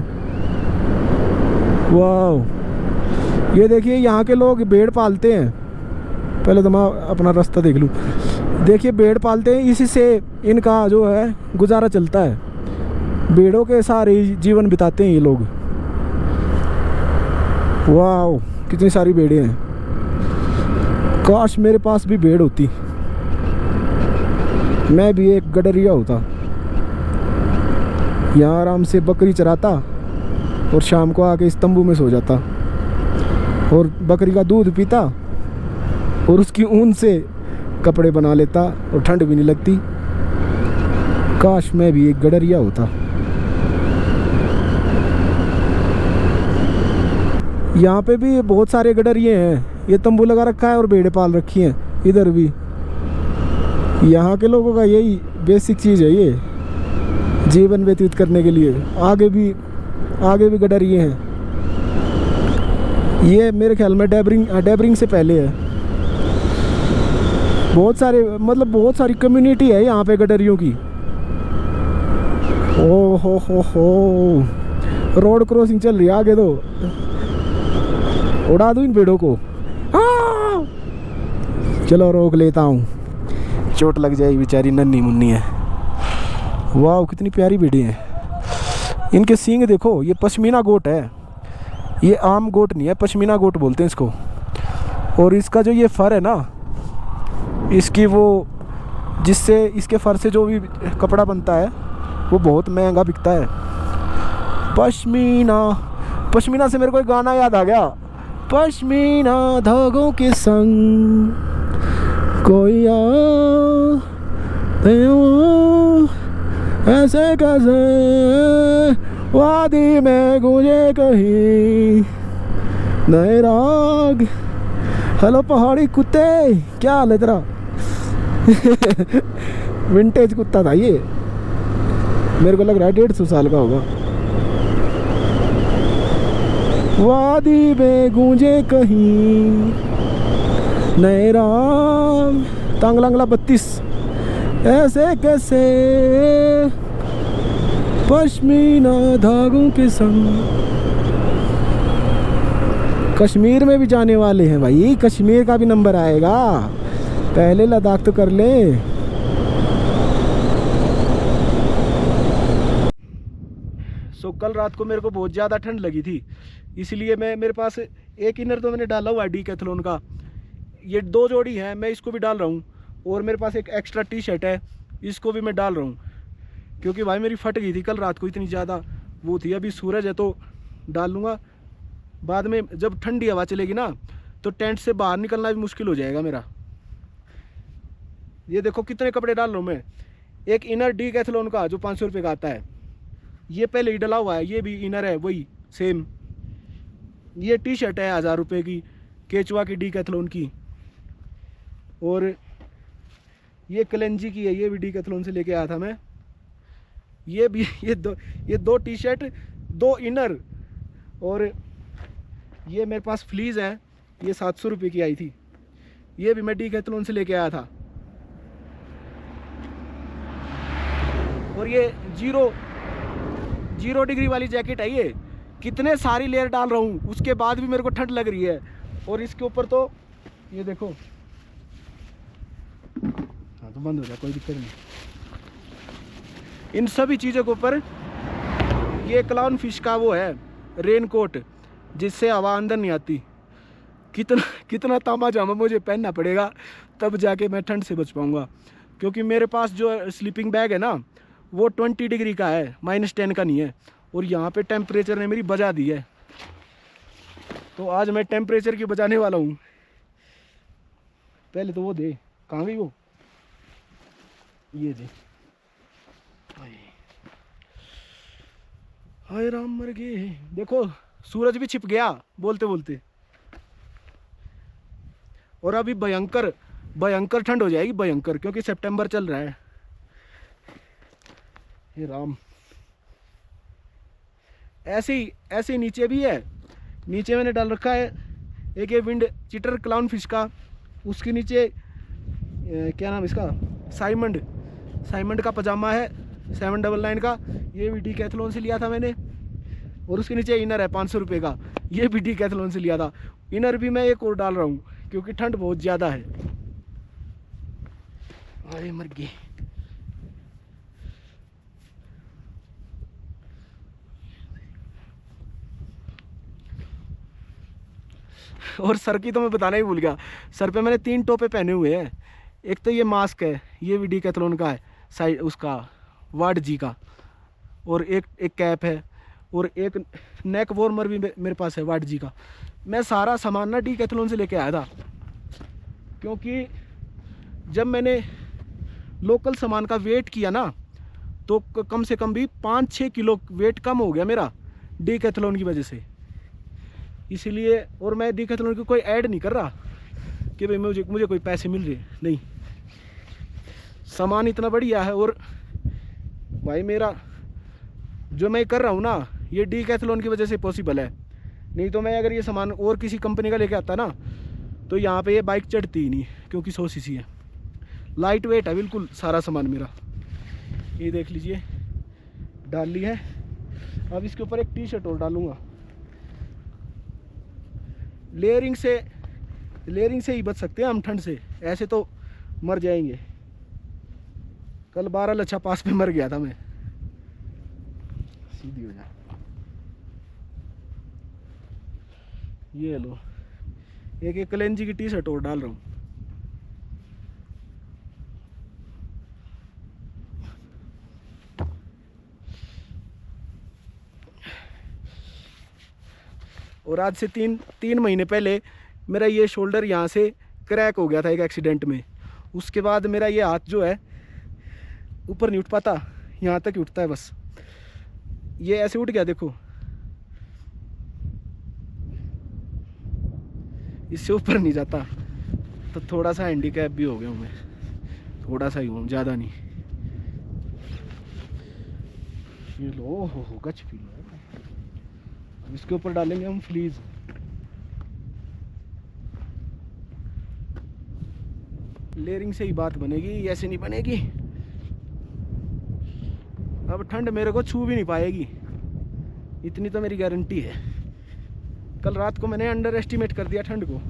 वाह, ये देखिए यहाँ के लोग भेड़ पालते हैं। पहले तो मैं अपना रास्ता देख लूँ। देखिए भेड़ पालते हैं, इसी से इनका जो है गुजारा चलता है। भेड़ों के सहारे जीवन बिताते हैं ये लोग। वाह, कितनी सारी भेड़ें हैं। काश मेरे पास भी भेड़ होती, मैं भी एक गडरिया होता, यहाँ आराम से बकरी चराता और शाम को आके इस तंबू में सो जाता और बकरी का दूध पीता और उसकी ऊन से कपड़े बना लेता और ठंड भी नहीं लगती। काश मैं भी एक गडरिया होता। यहाँ पे भी बहुत सारे गडरिये हैं। ये तंबू लगा रखा है और भेड़ें पाल रखी हैं इधर भी। यहाँ के लोगों का यही बेसिक चीज़ है ये, जीवन व्यतीत करने के लिए। आगे भी गडरिये हैं। ये मेरे ख्याल में डैबरिंग से पहले है। बहुत सारी कम्युनिटी है यहाँ पे गडरियों की। ओ हो रोड क्रॉसिंग चल रही है आगे, तो उड़ा दूँ इन भेड़ों को। चलो रोक लेता हूँ, चोट लग जाएगी, बेचारी नन्ही मुन्नी है। वाह कितनी प्यारी भेड़ें हैं। इनके सींग देखो, ये पश्मीना गोट है, ये आम गोट नहीं है, पश्मीना गोट बोलते हैं इसको। और इसका जो ये फर है ना, इसकी वो जिससे इसके फर से जो भी कपड़ा बनता है वो बहुत महंगा बिकता है। पश्मीना से मेरे को एक गाना याद आ गया। पश्मीना धागों के संग कोई ऐसे कैसे वादी में गूंजे कहीं नए राग। हेलो पहाड़ी कुत्ते, क्या हाल है तेरा? विंटेज कुत्ता था ये, मेरे को लग रहा है 150 साल का होगा। वादी में गूंजे कहीं नए राम। तांगलांगला 32 ऐसे कैसे पश्मीना धागों के संग। कश्मीर में भी जाने वाले हैं भाई, कश्मीर का भी नंबर आएगा। पहले लद्दाख तो कर ले। कल रात को मेरे को बहुत ज़्यादा ठंड लगी थी, इसलिए मेरे पास एक इनर तो मैंने डाला हुआ है डीकैथलॉन का। ये 2 जोड़ी है, मैं इसको भी डाल रहा हूँ। और मेरे पास एक एक्स्ट्रा टी शर्ट है, इसको भी मैं डाल रहा हूँ, क्योंकि भाई मेरी फट गई थी कल रात को, इतनी ज़्यादा वो थी। अभी सूरज है तो डाल लूँगा, बाद में जब ठंडी हवा चलेगी ना तो टेंट से बाहर निकलना भी मुश्किल हो जाएगा मेरा। ये देखो कितने कपड़े डाल रहा हूँ मैं। एक इनर डीकैथलॉन का जो 500 रुपये का आता है, ये पहले ही डला हुआ है। ये भी इनर है वही सेम। ये टी शर्ट है 1000 रुपये की, केचुआ की डीकैथलॉन की। और ये कलेंजी की है, ये भी डीकैथलॉन से लेके आया था मैं। ये भी ये दो टी शर्ट, 2 इनर। और ये मेरे पास फ्लीज है, ये 700 रुपये की आई थी, ये भी मैं डीकैथलॉन से लेके आया था। और ये जीरो डिग्री वाली जैकेट है। ये कितने सारी लेयर डाल रहा हूँ, उसके बाद भी मेरे को ठंड लग रही है। और इसके ऊपर तो ये देखो, हाँ तो बंद हो जाए, कोई दिक्कत नहीं। इन सभी चीज़ों के ऊपर ये क्लाउन फिश का वो है रेनकोट, जिससे हवा अंदर नहीं आती। कितना तामा जामा मुझे पहनना पड़ेगा, तब जाके मैं ठंड से बच पाऊँगा। क्योंकि मेरे पास जो स्लीपिंग बैग है ना, वो 20 डिग्री का है, -10 का नहीं है। और यहाँ पे टेम्परेचर ने मेरी बजा दी है, तो आज मैं टेम्परेचर की बजाने वाला हूँ। पहले तो वो दे, कहाँ गई वो, ये दे। हाय राम मर गए। देखो सूरज भी छिप गया बोलते बोलते। और अभी भयंकर ठंड हो जाएगी, भयंकर, क्योंकि सितंबर चल रहा है। हे राम। ऐसे ही नीचे भी है। नीचे मैंने डाल रखा है एक ये विंड चीटर क्लाउन फिश का, उसके नीचे क्या नाम इसका, साइमंड का पजामा है 799 का, ये भी डीकैथलॉन से लिया था मैंने। और उसके नीचे इनर है 500 रुपये का, ये भी डीकैथलॉन से लिया था। इनर भी मैं एक और डाल रहा हूँ, क्योंकि ठंड बहुत ज़्यादा है। अरे मर गए। और सर की तो मैं बताना ही भूल गया। सर पे मैंने 3 टोपे पहने हुए हैं। एक तो ये मास्क है, ये भी डीकैथलॉन का है, साइड उसका वार्ड जी का। और एक कैप है, और एक नेक वार्मर भी मेरे पास है वाट जी का। मैं सारा सामान ना डीकैथलॉन से लेके आया था, क्योंकि जब मैंने लोकल सामान का वेट किया ना तो कम से कम भी 5-6 किलो वेट कम हो गया मेरा डीकैथलॉन की वजह से। इसीलिए, और मैं डीकैथलॉन की कोई ऐड नहीं कर रहा कि भाई मुझे कोई पैसे मिल रहे, नहीं, सामान इतना बढ़िया है। और भाई मेरा जो मैं कर रहा हूँ ना ये डीकैथलॉन की वजह से पॉसिबल है, नहीं तो मैं अगर ये सामान और किसी कंपनी का लेके आता ना तो यहाँ पे ये बाइक चढ़ती ही नहीं, क्योंकि 100 सीसी है, लाइट वेट है बिल्कुल सारा सामान मेरा। ये देख लीजिए डाल ली है। अब इसके ऊपर एक टी शर्ट और डालूंगा। लेयरिंग से ही बच सकते हैं हम ठंड से, ऐसे तो मर जाएंगे। कल 12 लच्छा पास पे मर गया था मैं। सीधी हो जा। ये लो, एक कलेंजी की टी शर्ट और डाल रहा हूँ। और आज से तीन महीने पहले मेरा ये शोल्डर यहाँ से क्रैक हो गया था एक एक्सीडेंट में। उसके बाद मेरा ये हाथ जो है ऊपर नहीं उठ पाता, यहाँ तक ही उठता है बस। ये ऐसे उठ गया देखो, इससे ऊपर नहीं जाता। तो थोड़ा सा हैंडीकैप भी हो गया हूँ मैं, थोड़ा सा ही हूँ, ज़्यादा नहीं। ये लो हो गच फील है। इसके ऊपर डालेंगे हम फ्लीज। लेयरिंग से ही बात बनेगी, ऐसे नहीं बनेगी। अब ठंड मेरे को छू भी नहीं पाएगी, इतनी तो मेरी गारंटी है। कल रात को मैंने अंडर एस्टिमेट कर दिया ठंड को।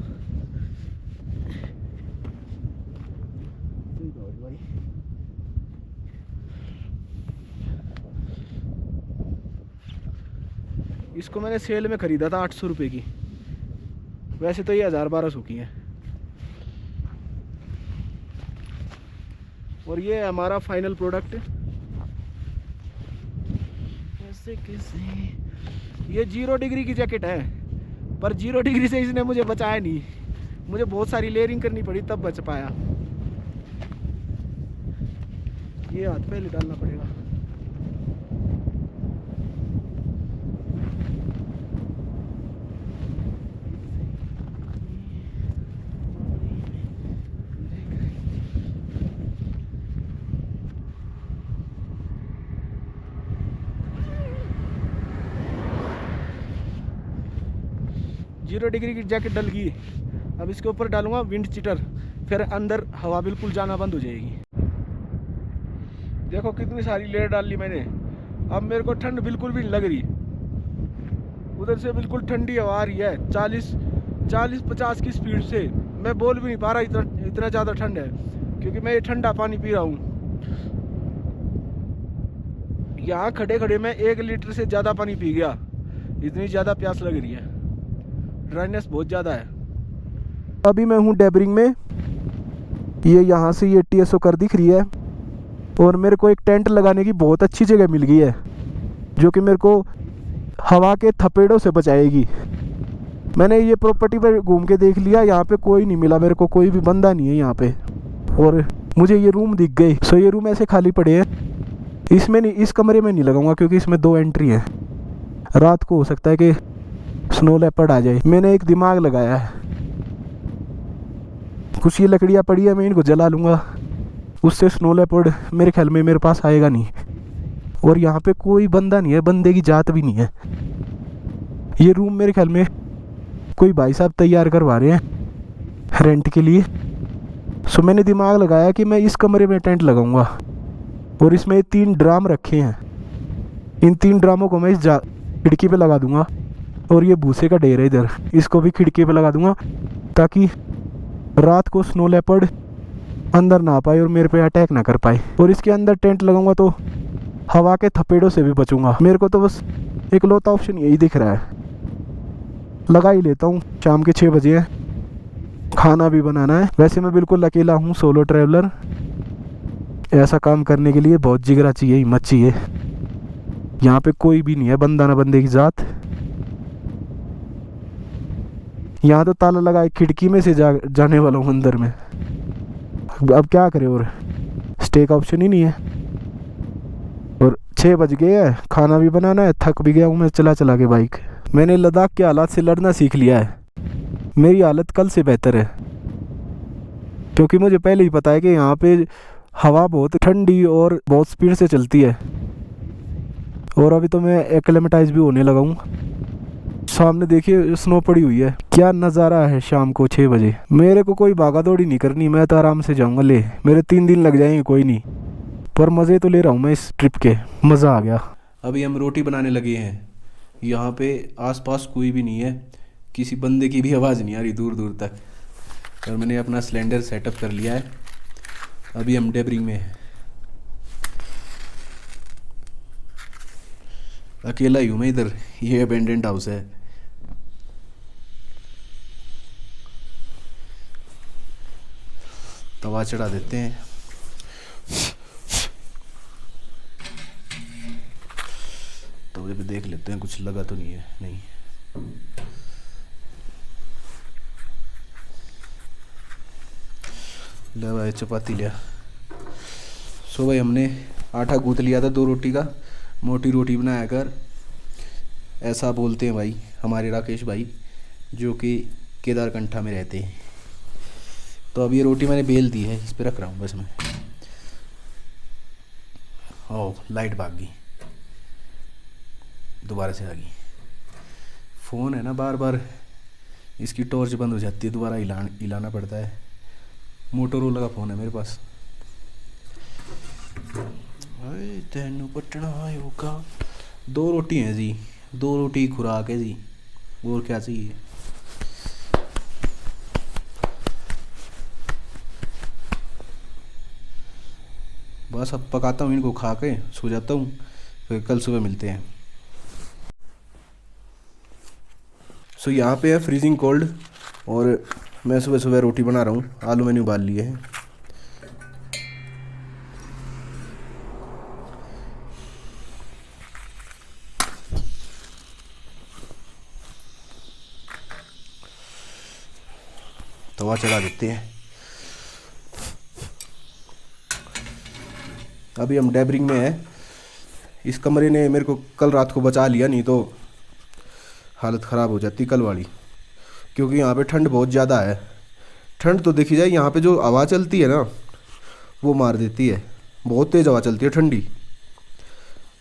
इसको मैंने सेल में ख़रीदा था 800 रुपये की, वैसे तो ये 1000-1200 की है। और ये है हमारा फाइनल प्रोडक्ट। ऐसे कैसे, ये 0 डिग्री की जैकेट है, पर 0 डिग्री से इसने मुझे बचाया नहीं। मुझे बहुत सारी लेयरिंग करनी पड़ी तब बच पाया। ये हाथ पहले डालना पड़ेगा। जीरो डिग्री की जैकेट डल गई। अब इसके ऊपर डालूंगा विंड चीटर, फिर अंदर हवा बिल्कुल जाना बंद हो जाएगी। देखो कितनी सारी लेयर डाल ली मैंने। अब मेरे को ठंड बिल्कुल भी नहीं लग रही। उधर से बिल्कुल ठंडी हवा आ रही है 40-50 की स्पीड से। मैं बोल भी नहीं पा रहा, इतना ज़्यादा ठंड है, क्योंकि मैं ये ठंडा पानी पी रहा हूँ। यहाँ खड़े खड़े मैं 1 लीटर से ज़्यादा पानी पी गया, इतनी ज़्यादा प्यास लग रही है। ड्राइनेस बहुत ज़्यादा है। अभी मैं हूँ डेबरिंग में। ये यहाँ से ये TSO कर दिख रही है, और मेरे को एक टेंट लगाने की बहुत अच्छी जगह मिल गई है, जो कि मेरे को हवा के थपेड़ों से बचाएगी। मैंने ये प्रॉपर्टी पर घूम के देख लिया, यहाँ पे कोई नहीं मिला मेरे को, कोई भी बंदा नहीं है यहाँ पे। और मुझे ये रूम दिख गई। सो ये रूम ऐसे खाली पड़े हैं। इसमें नहीं, इस कमरे में नहीं लगाऊंगा, क्योंकि इसमें 2 एंट्री है। रात को हो सकता है कि स्नो लेपर्ड आ जाए। मैंने एक दिमाग लगाया है, कुछ ये लकड़ियाँ पड़ी है, मैं इनको जला लूँगा, उससे स्नो लेपर्ड मेरे ख्याल में मेरे पास आएगा नहीं। और यहाँ पे कोई बंदा नहीं है, बंदे की जात भी नहीं है। ये रूम मेरे ख्याल में कोई भाई साहब तैयार करवा रहे हैं रेंट के लिए। सो मैंने दिमाग लगाया कि मैं इस कमरे में टेंट लगाऊंगा, और इसमें 3 ड्राम रखे हैं। इन 3 ड्रामों को मैं इस खिड़की पे लगा दूंगा, और ये भूसे का ढेर है इधर, इसको भी खिड़की पे लगा दूंगा, ताकि रात को स्नो लेपर्ड अंदर ना आ पाए और मेरे पे अटैक ना कर पाए। और इसके अंदर टेंट लगाऊंगा तो हवा के थपेड़ों से भी बचूंगा। मेरे को तो बस इकलौता ऑप्शन यही दिख रहा है, लगा ही लेता हूँ। शाम के 6 बजे है, खाना भी बनाना है। वैसे मैं बिल्कुल अकेला हूँ, सोलो ट्रैवलर। ऐसा काम करने के लिए बहुत जिगरा चाहिए, हिम्मत चाहिए। यहाँ पे कोई भी नहीं है, बंदा ना बंदे की जात। यहाँ तो ताला लगा है, खिड़की में से जाने वाला हूँ अंदर में। अब क्या करें, और स्टे का ऑप्शन ही नहीं है। और 6 बज गए हैं, खाना भी बनाना है, थक भी गया हूँ मैं चला चला के बाइक। मैंने लद्दाख के हालात से लड़ना सीख लिया है। मेरी हालत कल से बेहतर है, क्योंकि मुझे पहले ही पता है कि यहाँ पे हवा बहुत ठंडी और बहुत स्पीड से चलती है। और अभी तो मैं एक्लेमेटाइज भी होने लगा हूँ। सामने देखिए स्नो पड़ी हुई है, क्या नज़ारा है शाम को 6 बजे। मेरे को कोई भागा दौड़ी नहीं करनी, मैं तो आराम से जाऊँगा। ले मेरे 3 दिन लग जाएंगे, कोई नहीं, पर मज़े तो ले रहा हूँ मैं इस ट्रिप के। मज़ा आ गया। अभी हम रोटी बनाने लगे हैं। यहाँ पे आसपास कोई भी नहीं है, किसी बंदे की भी आवाज़ नहीं आ रही दूर दूर तक। और मैंने अपना सिलेंडर सेटअप कर लिया है। अभी हम डेबरिंग में हैं। अकेला ही हूँ मैं इधर, ये अबेंडेंट हाउस है। तवा चढ़ा देते हैं। तवे पे देख लेते हैं कुछ लगा तो नहीं है। नहीं, ले भाई चपाती लिया। सो भाई हमने आटा गूंथ लिया था 2 रोटी का। मोटी रोटी बनाया कर, ऐसा बोलते हैं भाई हमारे राकेश भाई, जो कि केदारकंठा में रहते हैं। तो अब ये रोटी मैंने बेल दी है, इस पे रख रहा हूँ बस मैं। ओह लाइट भाग गई, दोबारा से आ गई। फ़ोन है ना, बार बार इसकी टॉर्च बंद हो जाती है, दोबारा हिलाना पड़ता है। मोटोरोला का फ़ोन है मेरे पास। तेनू पटना होगा। 2 रोटी हैं जी, 2 रोटी की खुराक है जी, और क्या चाहिए। बस अब पकाता हूँ इनको, खा के सो जाता हूँ, फिर कल सुबह मिलते हैं। सो यहाँ पे है फ्रीजिंग कोल्ड, और मैं सुबह सुबह रोटी बना रहा हूँ। आलू मैंने उबाल लिए हैं। तवा चढ़ा देते हैं। अभी हम डेबरिंग में हैं। इस कमरे ने मेरे को कल रात को बचा लिया, नहीं तो हालत ख़राब हो जाती कल वाली, क्योंकि यहाँ पे ठंड बहुत ज़्यादा है। ठंड तो देखी जाए, यहाँ पे जो हवा चलती है ना वो मार देती है। बहुत तेज़ हवा चलती है ठंडी।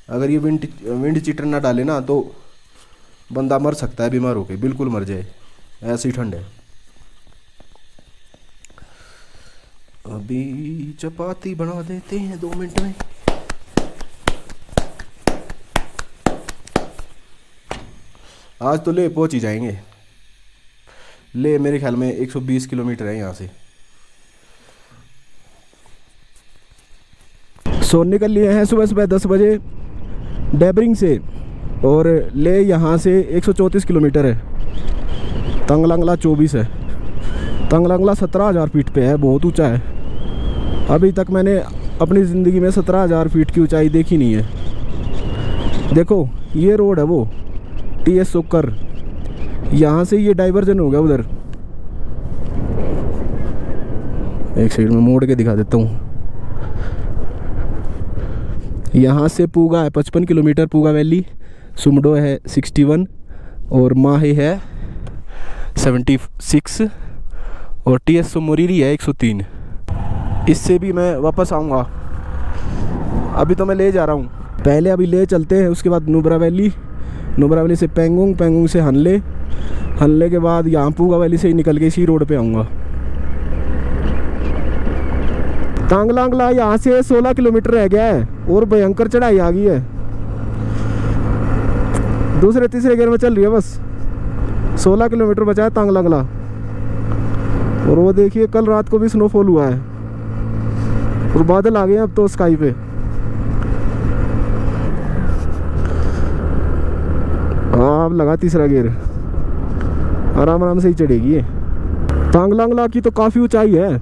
अगर ये विंड चीटर ना डाले ना तो बंदा मर सकता है, बीमार होके बिल्कुल मर जाए, ऐसी ठंड है। अभी चपाती बना देते हैं 2 मिनट में। आज तो ले पहुंच ही जाएंगे। ले मेरे ख्याल में 120 किलोमीटर है यहाँ से। सो निकल लिए हैं सुबह सुबह 10 बजे डेबरिंग से, और ले यहाँ से 134 किलोमीटर है। तंगलंगला 24 है। तंगलंगला 17,000 फीट पे है, बहुत ऊंचा है। अभी तक मैंने अपनी ज़िंदगी में 17,000 फीट की ऊंचाई देखी नहीं है। देखो ये रोड है वो TS सोकर, यहाँ से ये डाइवर्जन हो गया उधर। एक साइड में मोड़ के दिखा देता हूँ। यहाँ से पूगा है 55 किलोमीटर, पूगा वैली। सुमडो है 61, और माहे है 76, और TS सोमोरीरी है 103। इससे भी मैं वापस आऊँगा। अभी तो मैं ले जा रहा हूँ, पहले अभी ले चलते हैं, उसके बाद नुब्रा वैली, नुब्रा वैली से पेंगोंग, पेंगोंग से हनले, हनले के बाद यहाँ पूगा वैली से ही निकल के इसी रोड पे आऊँगा। तांगलांगला यहाँ से 16 किलोमीटर रह गया है, और भयंकर चढ़ाई आ गई है। दूसरे तीसरे गियर में चल रही है बस। 16 किलोमीटर बचा है तांगलांगला। और वो देखिए कल रात को भी स्नोफॉल हुआ है, और बादल आ गए हैं अब तो स्काई पे। हाँ अब लगा तीसरा गियर, आराम आराम से ही चढ़ेगी ये। तांगलांगला की तो काफ़ी ऊंचाई है,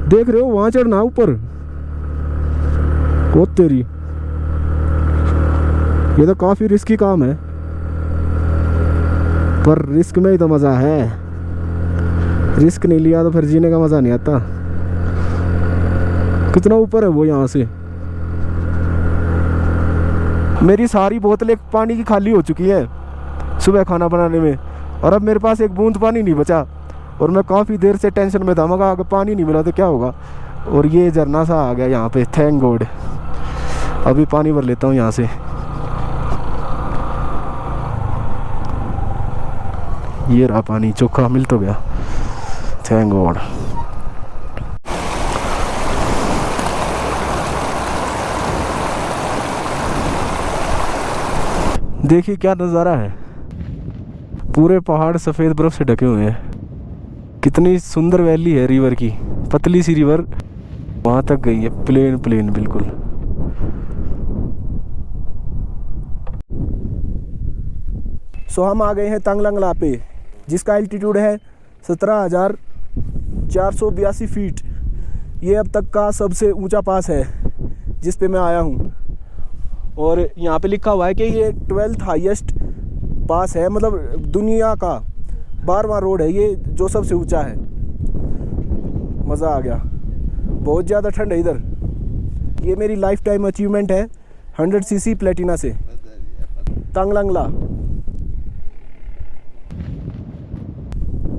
देख रहे हो वहाँ चढ़ना ऊपर। वो तेरी ये तो काफ़ी रिस्की काम है, पर रिस्क में ही तो मज़ा है। रिस्क नहीं लिया तो फिर जीने का मज़ा नहीं आता। कितना ऊपर है वो यहाँ से। मेरी सारी बोतलें पानी की खाली हो चुकी हैं सुबह खाना बनाने में, और अब मेरे पास एक बूंद पानी नहीं बचा। और मैं काफ़ी देर से टेंशन में था, मगर अगर पानी नहीं मिला तो क्या होगा। और ये झरना सा आ गया यहाँ पे, थैंक गॉड। अभी पानी भर लेता हूँ यहाँ से। ये रहा पानी, चोखा मिल तो गया, थैंक गॉड। देखिए क्या नज़ारा है, पूरे पहाड़ सफ़ेद बर्फ से ढके हुए हैं। कितनी सुंदर वैली है रिवर की, पतली सी रिवर वहाँ तक गई है, प्लेन प्लेन बिल्कुल। सो हम आ गए हैं तंगलंगला पे, जिसका एल्टीट्यूड है 17,482 फीट। ये अब तक का सबसे ऊंचा पास है जिस पे मैं आया हूँ। और यहाँ पे लिखा हुआ है कि ये 12th हाईएस्ट पास है, मतलब दुनिया का 12वां रोड है ये जो सबसे ऊंचा है। मज़ा आ गया। बहुत ज़्यादा ठंड है इधर। ये मेरी लाइफ टाइम अचीवमेंट है 100 सीसी प्लेटिना से। तंगलंगला,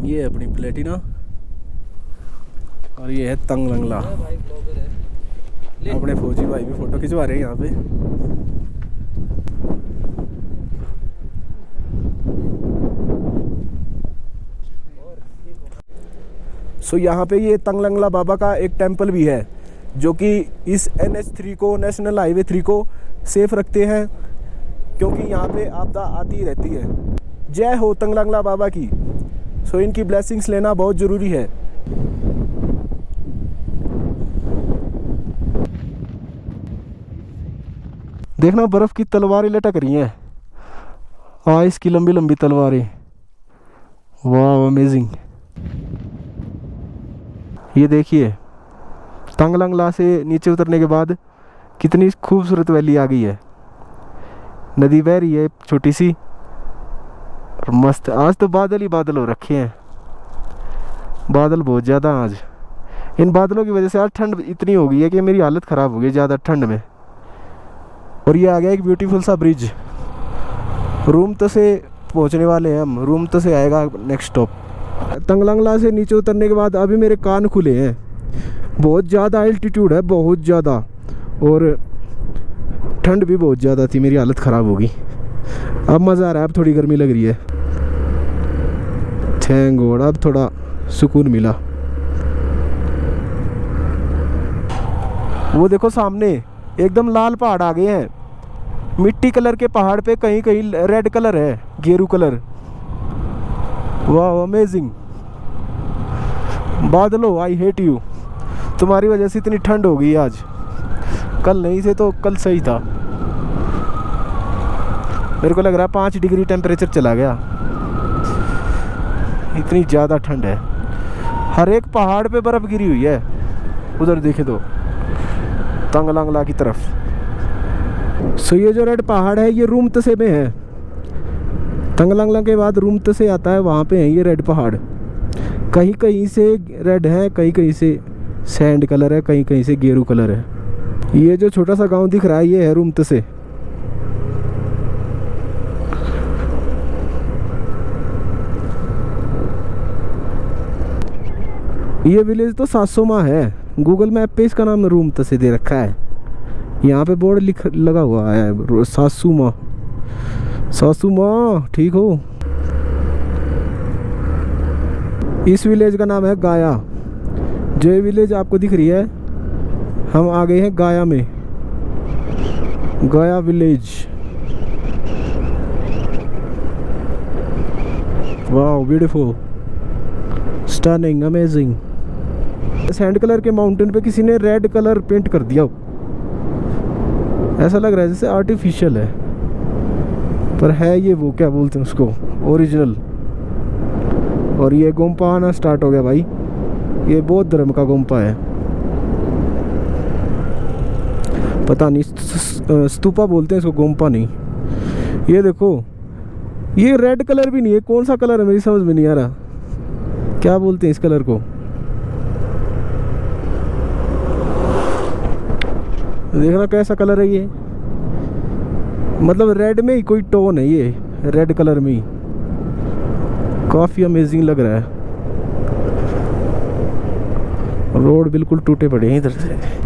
ये है अपनी प्लेटिना और ये है तंगलंगला। अपने फौजी भाई भी फ़ोटो खिंचवा रहे हैं यहाँ पे। सो यहाँ पे ये तंगलंगला बाबा का एक टेंपल भी है, जो कि इस NH3 को, नेशनल हाईवे 3 को सेफ रखते हैं, क्योंकि यहाँ पे आपदा आती ही रहती है। जय हो तंगलंगला बाबा की। सो इनकी ब्लेसिंग्स लेना बहुत ज़रूरी है। देखना बर्फ़ की तलवारें लटक रही हैं, आइस की लंबी लंबी तलवारें। वाह अमेजिंग। ये देखिए तंगलंगला से नीचे उतरने के बाद कितनी खूबसूरत वैली आ गई है। नदी बह रही है छोटी सी और मस्त। आज तो बादल ही बादल हो रखे हैं, बादल बहुत ज़्यादा आज। इन बादलों की वजह से आज ठंड इतनी हो गई है कि मेरी हालत ख़राब हो गई ज़्यादा ठंड में। और ये आ गया एक ब्यूटीफुल सा ब्रिज। रूमता से पहुंचने वाले हैं हम, रूमता से आएगा नेक्स्ट स्टॉप। तंगलंगला से नीचे उतरने के बाद अभी मेरे कान खुले हैं। बहुत ज़्यादा एल्टीट्यूड है, बहुत ज़्यादा, और ठंड भी बहुत ज़्यादा थी, मेरी हालत ख़राब होगी। अब मज़ा आ रहा है, अब थोड़ी गर्मी लग रही है, थैंक गॉड। अब थोड़ा सुकून मिला। वो देखो सामने एकदम लाल पहाड़ आ गए हैं। मिट्टी कलर के पहाड़ पे कहीं कहीं रेड कलर है, गेरू कलर। वाह अमेजिंग। बादलो आई हेट यू, तुम्हारी वजह से इतनी ठंड हो गई आज। कल नहीं थे तो कल सही था। मेरे को लग रहा है 5 डिग्री टेम्परेचर चला गया, इतनी ज़्यादा ठंड है। हर एक पहाड़ पे बर्फ़ गिरी हुई है। उधर देखे तो तंगलंगला की तरफ। सो ये जो रेड पहाड़ है ये रूमतसे में है। तंगलंगला के बाद रूमतसे आता है, वहाँ पे है ये रेड पहाड़। कहीं कहीं से रेड है, कहीं कहीं से सैंड कलर है, कहीं कहीं से गेरू कलर है। ये जो छोटा सा गांव दिख रहा है ये है रूमतसे। ये विलेज तो सासोमा है, गूगल मैप पे इसका नाम रूमतसे दे रखा है। यहाँ पे बोर्ड लगा हुआ है सासुमा। सासुमा ठीक हो। इस विलेज का नाम है गाया। जो ये विलेज आपको दिख रही है, हम आ गए हैं गाया में, गाया village. Wow beautiful, stunning, amazing. Sand colour के माउंटेन पे किसी ने रेड कलर पेंट कर दिया। ऐसा लग रहा है जैसे आर्टिफिशियल है, पर है ये वो क्या बोलते हैं उसको, ओरिजिनल। और ये गोम्पा आना स्टार्ट हो गया भाई। ये बौद्ध धर्म का गोम्पा है, पता नहीं स्तूपा बोलते हैं इसको, गोम्पा नहीं। ये देखो, ये रेड कलर भी नहीं है, कौन सा कलर है मेरी समझ में नहीं आ रहा, क्या बोलते हैं इस कलर को। देखना कैसा कलर है ये, मतलब रेड में ही कोई टोन है ये, रेड कलर में ही, काफी अमेजिंग लग रहा है। रोड बिल्कुल टूटे पड़े हैं इधर से।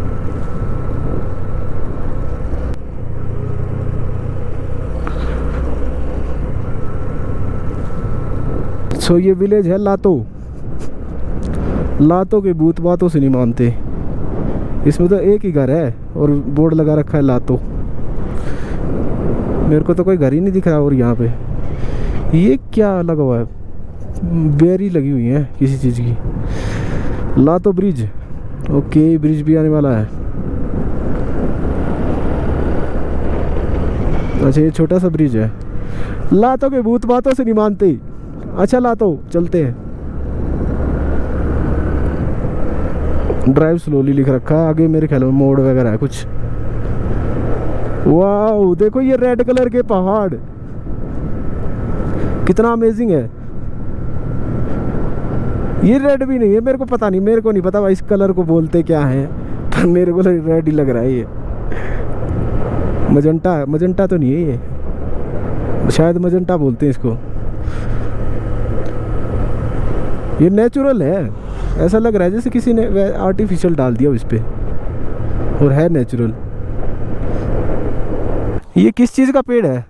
सो ये विलेज है लातो। लातो के भूत बातों से नहीं मानते। इसमें तो एक ही घर है और बोर्ड लगा रखा है लातो। मेरे को तो कोई घर ही नहीं दिख रहा। और यहाँ पे ये क्या लगा हुआ है, बेरी लगी हुई है किसी चीज़ की। लातो ब्रिज, ओके ब्रिज भी आने वाला है। अच्छा ये छोटा सा ब्रिज है। लातो के भूत बातों से नहीं मानते। अच्छा लातो चलते हैं। ड्राइव स्लोली लिख रखा है, आगे मेरे ख्याल में मोड़ वगैरह है कुछ। वाह देखो ये रेड कलर के पहाड़ कितना अमेजिंग है। ये रेड भी नहीं है, मेरे को पता नहीं, मेरे को नहीं पता भाई इस कलर को बोलते क्या है, पर मेरे को रेड ही लग रहा है। ये मजंटा, मजंटा तो नहीं है ये, शायद मजंटा बोलते हैं इसको। ये नेचुरल है, ऐसा लग रहा है जैसे किसी ने आर्टिफिशियल डाल दिया इस पे, और है नेचुरल। ये किस चीज़ का पेड़ है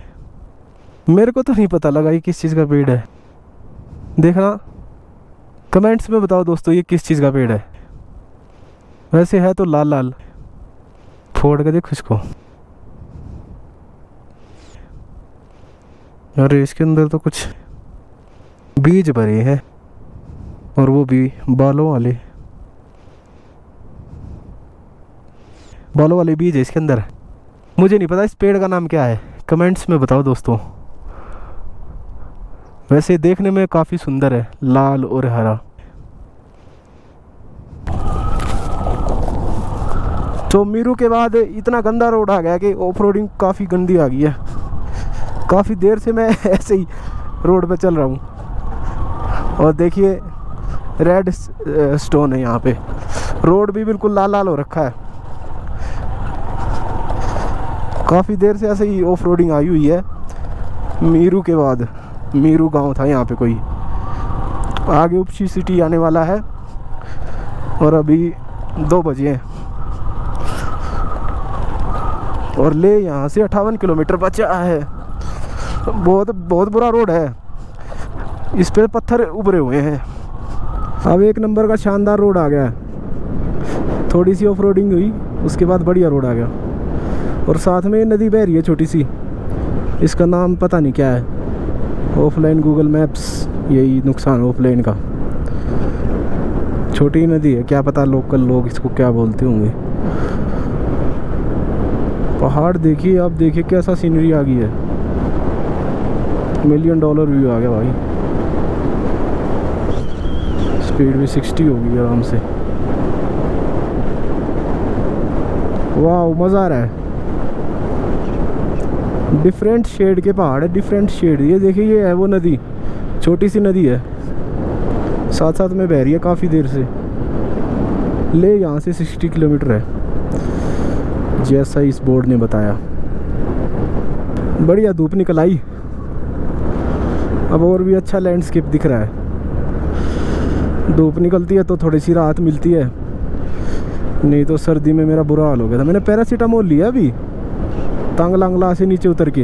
मेरे को तो नहीं पता लगा ये किस चीज़ का पेड़ है। देखना कमेंट्स में बताओ दोस्तों ये किस चीज़ का पेड़ है। वैसे है तो लाल लाल, फोड़ के देखो इसको। अरे इसके अंदर तो कुछ बीज भरे हैं, और वो भी बालों वाले बीज है इसके अंदर। मुझे नहीं पता इस पेड़ का नाम क्या है, कमेंट्स में बताओ दोस्तों। वैसे देखने में काफ़ी सुंदर है, लाल और हरा। तो मीरू के बाद इतना गंदा रोड आ गया कि ऑफ रोडिंग काफ़ी गंदी आ गई है। काफ़ी देर से मैं ऐसे ही रोड पे चल रहा हूँ, और देखिए रेड स्टोन है यहाँ पे। रोड भी बिल्कुल लाल लाल हो रखा है। काफ़ी देर से ऐसे ही ऑफ रोडिंग आई हुई है। मीरू के बाद, मीरू गांव था यहाँ पे कोई, आगे उपसी सिटी आने वाला है, और अभी 2 बजे हैं, और ले यहाँ से 58 किलोमीटर बचा है। बहुत बुरा रोड है, इस पे पत्थर उभरे हुए हैं। अब 1 नंबर का शानदार रोड आ गया। थोड़ी सी ऑफ रोडिंग हुई, उसके बाद बढ़िया रोड आ गया। और साथ में नदी बह रही है छोटी सी, इसका नाम पता नहीं क्या है। ऑफलाइन गूगल मैप्स, यही नुकसान ऑफलाइन का। छोटी नदी है, क्या पता लोकल लोग इसको क्या बोलते होंगे। पहाड़ देखिए आप, देखिए कैसा सीनरी आ गई है। $1 मिलियन व्यू आ गया भाई। स्पीड भी 60 होगी आराम से। वाह मज़ा आ रहा है। डिफरेंट शेड के पहाड़ है, डिफरेंट शेड। ये देखिए ये है वो नदी, छोटी सी नदी है, साथ साथ में बह रही है काफ़ी देर से। ले यहाँ से 60 किलोमीटर है, जैसा इस बोर्ड ने बताया। बढ़िया धूप निकल आई, अब और भी अच्छा लैंडस्केप दिख रहा है। धूप निकलती है तो थोड़ी सी राहत मिलती है, नहीं तो सर्दी में मेरा बुरा हाल हो गया था। मैंने पैरासीटामोल लिया अभी तांगलांगला से नीचे उतर के।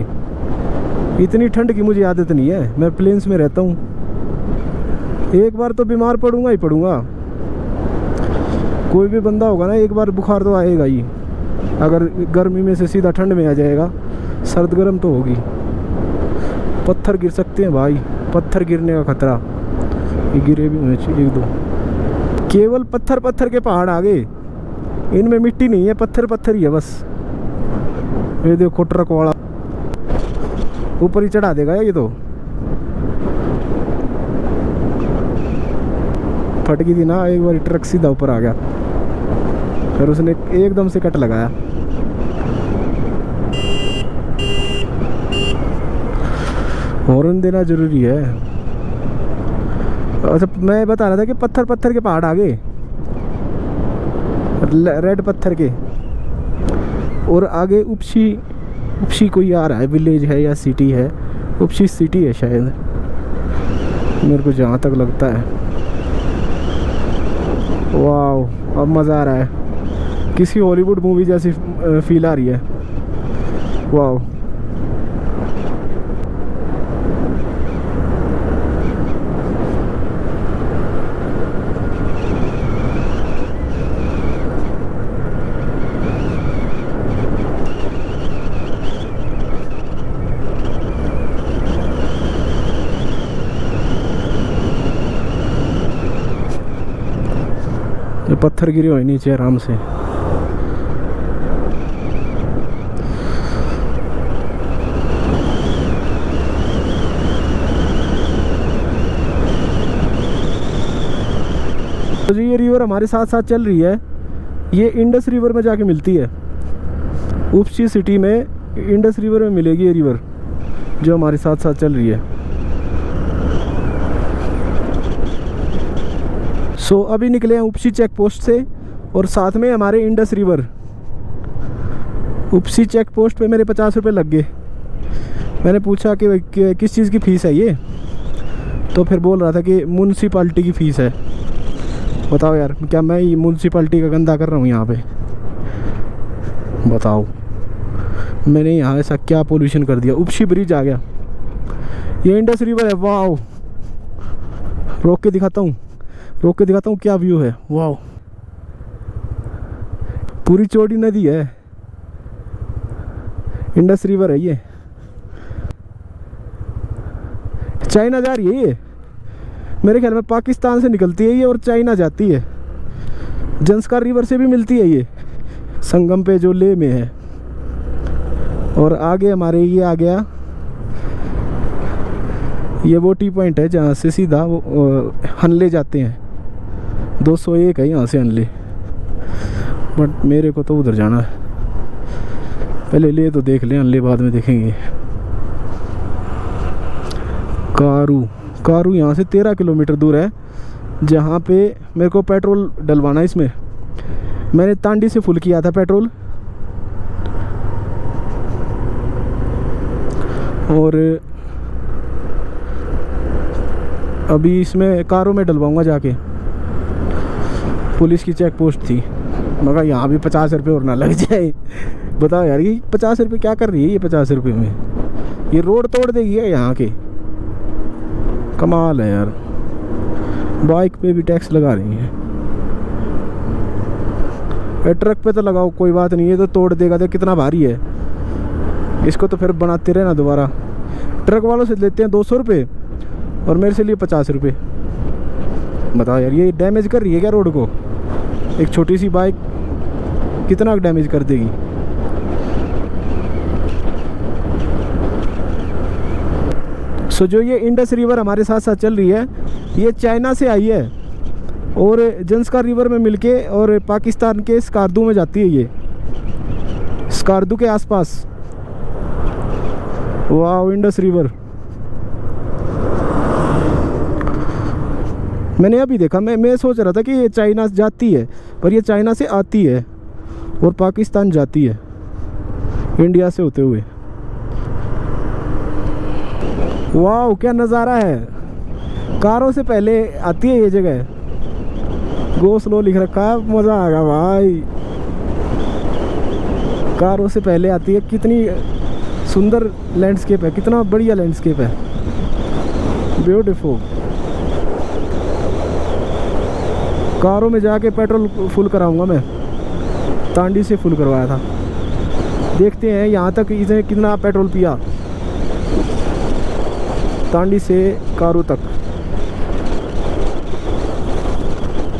इतनी ठंड की मुझे आदत नहीं है, मैं प्लेन्स में रहता हूँ। एक बार तो बीमार पड़ूंगा ही पड़ूंगा। कोई भी बंदा होगा ना, एक बार बुखार तो आएगा ही। अगर गर्मी में से सीधा ठंड में आ जाएगा, सर्द गर्म तो होगी। पत्थर गिर सकते हैं भाई, पत्थर गिरने का खतरा। ये गिरे भी होने चाहिए 1-2। केवल पत्थर पत्थर के पहाड़ आगे, इनमें मिट्टी नहीं है, पत्थर पत्थर ही है बस। ये देखो ट्रक वाला ऊपर ही चढ़ा देगा ये तो। फट गई थी ना एक बार, ट्रक सीधा ऊपर आ गया, फिर उसने एकदम से कट लगाया। हॉर्न देना जरूरी है। अच्छा, मैं बता रहा था कि पत्थर पत्थर के पहाड़ आ गए, रेड पत्थर के। और आगे उपशी कोई आ रहा है, विलेज है या सिटी है, उपशी सिटी है शायद, मेरे को जहाँ तक लगता है। वाह, अब मज़ा आ रहा है, किसी हॉलीवुड मूवी जैसी फील आ रही है। वाह, ये पत्थर गिरे हुए नीचे आराम से। तो जी ये रिवर हमारे साथ साथ चल रही है, ये इंडस रिवर में जाके मिलती है। उपशी सिटी में इंडस रिवर में मिलेगी ये रिवर जो हमारे साथ साथ चल रही है। सो अभी निकले हैं उपसी चेक पोस्ट से और साथ में हमारे Indus river. Upshi check post पे मेरे 50 रुपये लग गए। मैंने पूछा कि किस चीज़ की फ़ीस है ये, तो फिर बोल रहा था कि म्यूनसिपाल्टी की फ़ीस है। बताओ यार, क्या मैं म्यूनसिपाल्टी का गंदा कर रहा हूँ यहाँ पे? बताओ, मैंने यहाँ ऐसा क्या पोल्यूशन कर दिया। उपसी ब्रिज आ गया, ये इंडस रिवर है। वाह, रोक के दिखाता हूँ क्या व्यू है। वाह, पूरी चौड़ी नदी है, इंडस रिवर है ये। चाइना जा रही है ये, मेरे ख्याल में पाकिस्तान से निकलती है ये और चाइना जाती है। जंस्कार रिवर से भी मिलती है ये, संगम पे जो लेह में है। और आगे हमारे ये आ गया, ये वो टी पॉइंट है जहाँ से सीधा वो हनले जाते हैं। 201 है यहाँ से हनले, बट मेरे को तो उधर जाना है। पहले ले तो देख लें, हनले बाद में देखेंगे। कारू यहाँ से 13 किलोमीटर दूर है, जहाँ पे मेरे को पेट्रोल डलवाना है। इसमें मैंने तांडी से फुल किया था पेट्रोल, और अभी इसमें कारों में डलवाऊंगा जाके। पुलिस की चेक पोस्ट थी, मगर यहाँ भी 50 रुपये और ना लग जाए। बताओ यार, ये 50 रुपये क्या कर रही है ये 50 रुपये में? ये रोड तोड़ देगी है यहाँ के, कमाल है यार। बाइक पे भी टैक्स लगा रही है, ट्रक पे तो लगाओ कोई बात नहीं, ये तो तोड़ देगा। तो कितना भारी है, इसको तो फिर बनाते रहना दोबारा। ट्रक वालों से लेते हैं 200 रुपये और मेरे से लिए 50 रुपये। बताओ यार, ये डैमेज कर रही है क्या रोड को? एक छोटी सी बाइक कितना डैमेज कर देगी। सो जो ये इंडस रिवर हमारे साथ साथ चल रही है, ये चाइना से आई है और जंस्कार रिवर में मिलके और पाकिस्तान के स्कार्दू में जाती है। ये स्कार्दू के आसपास। वाह, इंडस रिवर मैंने अभी देखा। मैं सोच रहा था कि ये चाइना जाती है, पर ये चाइना से आती है और पाकिस्तान जाती है इंडिया से होते हुए। वाह, क्या नज़ारा है। कारों से पहले आती है ये जगह। गो स्लो लिख रखा है, मज़ा आ गया भाई। कारों से पहले आती है। कितनी सुंदर लैंडस्केप है, कितना बढ़िया लैंडस्केप है, ब्यूटीफुल। कारों में जाके पेट्रोल फुल कराऊंगा मैं, तांडी से फुल करवाया था। देखते हैं यहाँ तक इसने कितना पेट्रोल पिया, तांडी से कारू तक।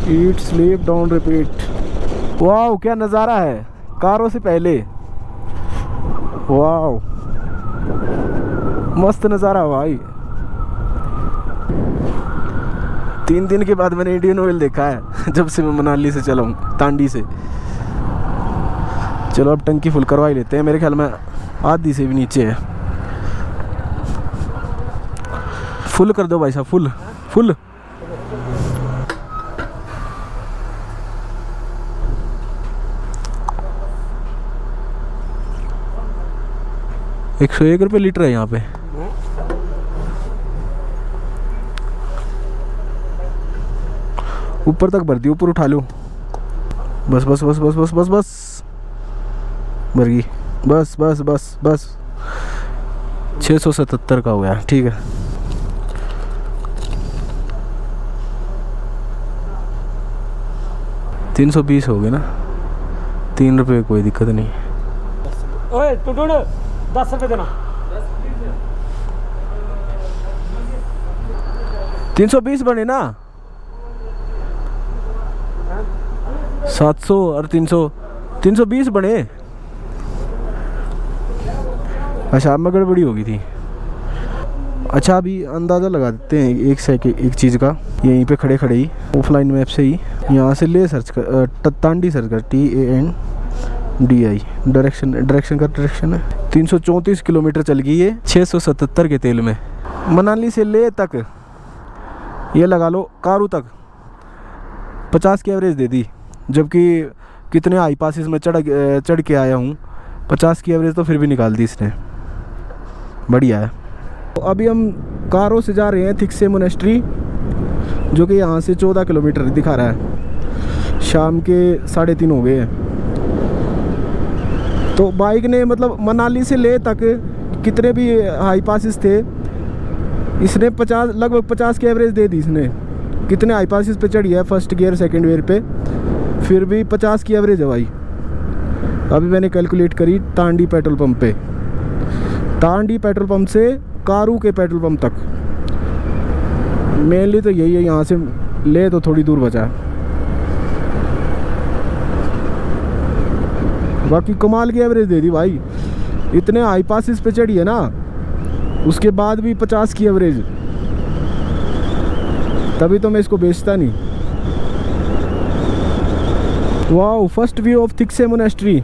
Eat sleep down repeat. वाह, क्या नज़ारा है कारों से पहले। वाह, मस्त नज़ारा भाई। 3 दिन के बाद मैंने इंडियन ऑयल देखा है, जब से मैं मनाली से चला हूँ, तांडी से। चलो अब टंकी फुल करवा ही लेते हैं, मेरे ख्याल में आधी से भी नीचे है। फुल कर दो भाई साहब, फुल फुल। ₹101 लीटर है यहाँ पे। ऊपर तक भर दी, ऊपर उठा लो। बस बस बस बस बस बस बस भर गई। बस बस बस बस 677 का हो गया, ठीक है। ₹320 हो गए ना, ₹3 कोई दिक्कत नहीं। ओए टुटुड़ 10 रुपए देना। 320 बने ना, 700 और 300, 320 बने। अच्छा, में गड़बड़ी हो गई थी। अच्छा, अभी अंदाज़ा लगा देते हैं एक सेकंड एक चीज़ का, यहीं पे खड़े खड़े ही ऑफलाइन मैप से ही यहाँ से ले सर्च कर, तांडी सर्च कर, TANDI, डायरेक्शन है। 334 किलोमीटर चल गई है 677 के तेल में। मनाली से ले तक ये लगा लो, कारू तक 50 की एवरेज दे दी, जबकि कितने हाई पासिस में चढ़ के आया हूँ। 50 की एवरेज तो फिर भी निकाल दी इसने, बढ़िया है। तो अभी हम कारो से जा रहे हैं थिक्से मोनेस्ट्री, जो कि यहाँ से 14 किलोमीटर दिखा रहा है। शाम के 3:30 हो गए हैं। तो बाइक ने मतलब मनाली से ले तक कितने भी हाई पासिस थे, इसने लगभग 50 की एवरेज दे दी इसने। कितने हाई पासिस पे चढ़ी है, फर्स्ट गियर सेकंड गियर पे, फिर भी 50 की एवरेज है भाई। अभी मैंने कैलकुलेट करी तांडी पेट्रोल पंप पे, तांडी पेट्रोल पंप से कारू के पेट्रोल पंप तक। मेनली तो यही है, यहाँ से ले तो थोड़ी दूर बचा है। बाकी कमाल की एवरेज दे दी भाई। इतने हाई पासिस पे चढ़ी है ना, उसके बाद भी 50 की एवरेज, तभी तो मैं इसको बेचता नहीं। वाह, first view of Thiksey monastery.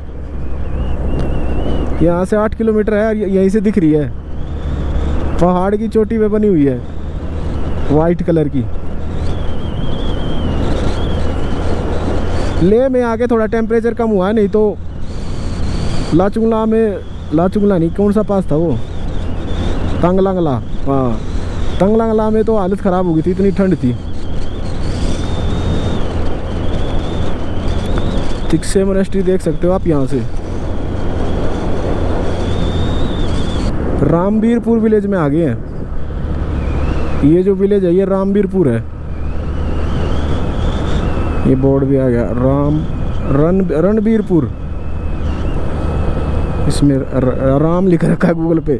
यहाँ से 8 किलोमीटर है, यहीं से दिख रही है। पहाड़ की चोटी पे बनी हुई है, वाइट कलर की। ले में आके थोड़ा टेम्परेचर कम हुआ है, नहीं तो लाचुंगला नहीं, कौन सा पास था वो, तंगलंगला, हाँ तंगलंगला में तो हालत ख़राब हो गई थी, इतनी ठंड थी। थिक्से मोनेस्ट्री देख सकते हो आप यहाँ से। रामबीरपुर विलेज में आ गए हैं। ये जो विलेज है ये रामबीरपुर है। ये बोर्ड भी आ गया, रणबीरपुर, इसमें राम लिख रखा है गूगल पे।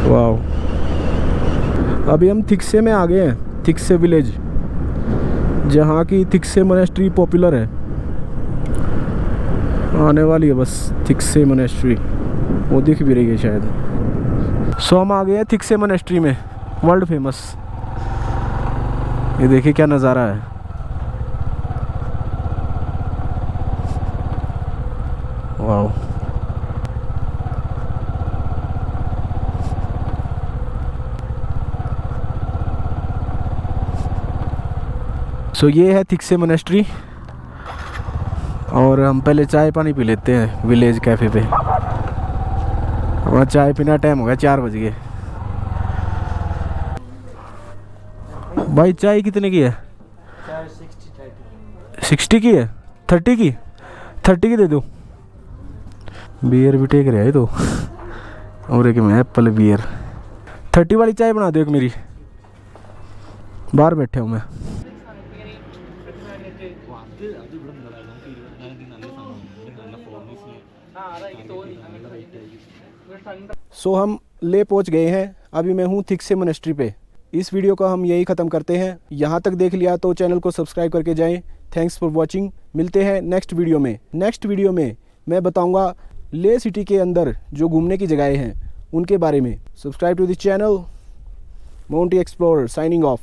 वाह, अभी हम थिक्से में आ गए हैं, थिक्से विलेज, जहाँ की थिक्से मोनेस्ट्री पॉपुलर है। आने वाली है बस थिक्से मोनेस्ट्री, वो दिख भी रही है शायद। सो हम आ गए हैं थिक्से मोनेस्ट्री में, वर्ल्ड फेमस। ये देखिए क्या नज़ारा है। वाह, सो ये है थिक्से मोनेस्ट्री। और हम पहले चाय पानी पी लेते हैं विलेज कैफ़े पे। हमारा चाय पीना टाइम हो गया, 4 बज गए। भाई चाय कितने की है? 60 की है, 30 की दे दो। बियर भी टेक रहा है तो, और एक मैं एप्पल बियर। 30 वाली चाय बना दो एक मेरी, बाहर बैठे हूँ मैं। सो हम ले पहुंच गए हैं। अभी मैं हूं थिक्से मोनेस्ट्री पे। इस वीडियो को हम यही ख़त्म करते हैं। यहाँ तक देख लिया तो चैनल को सब्सक्राइब करके जाएं। Thanks for watching. मिलते हैं नेक्स्ट वीडियो में। नेक्स्ट वीडियो में मैं बताऊंगा ले सिटी के अंदर जो घूमने की जगहें हैं उनके बारे में। Subscribe to the channel. Monty Explorer signing of.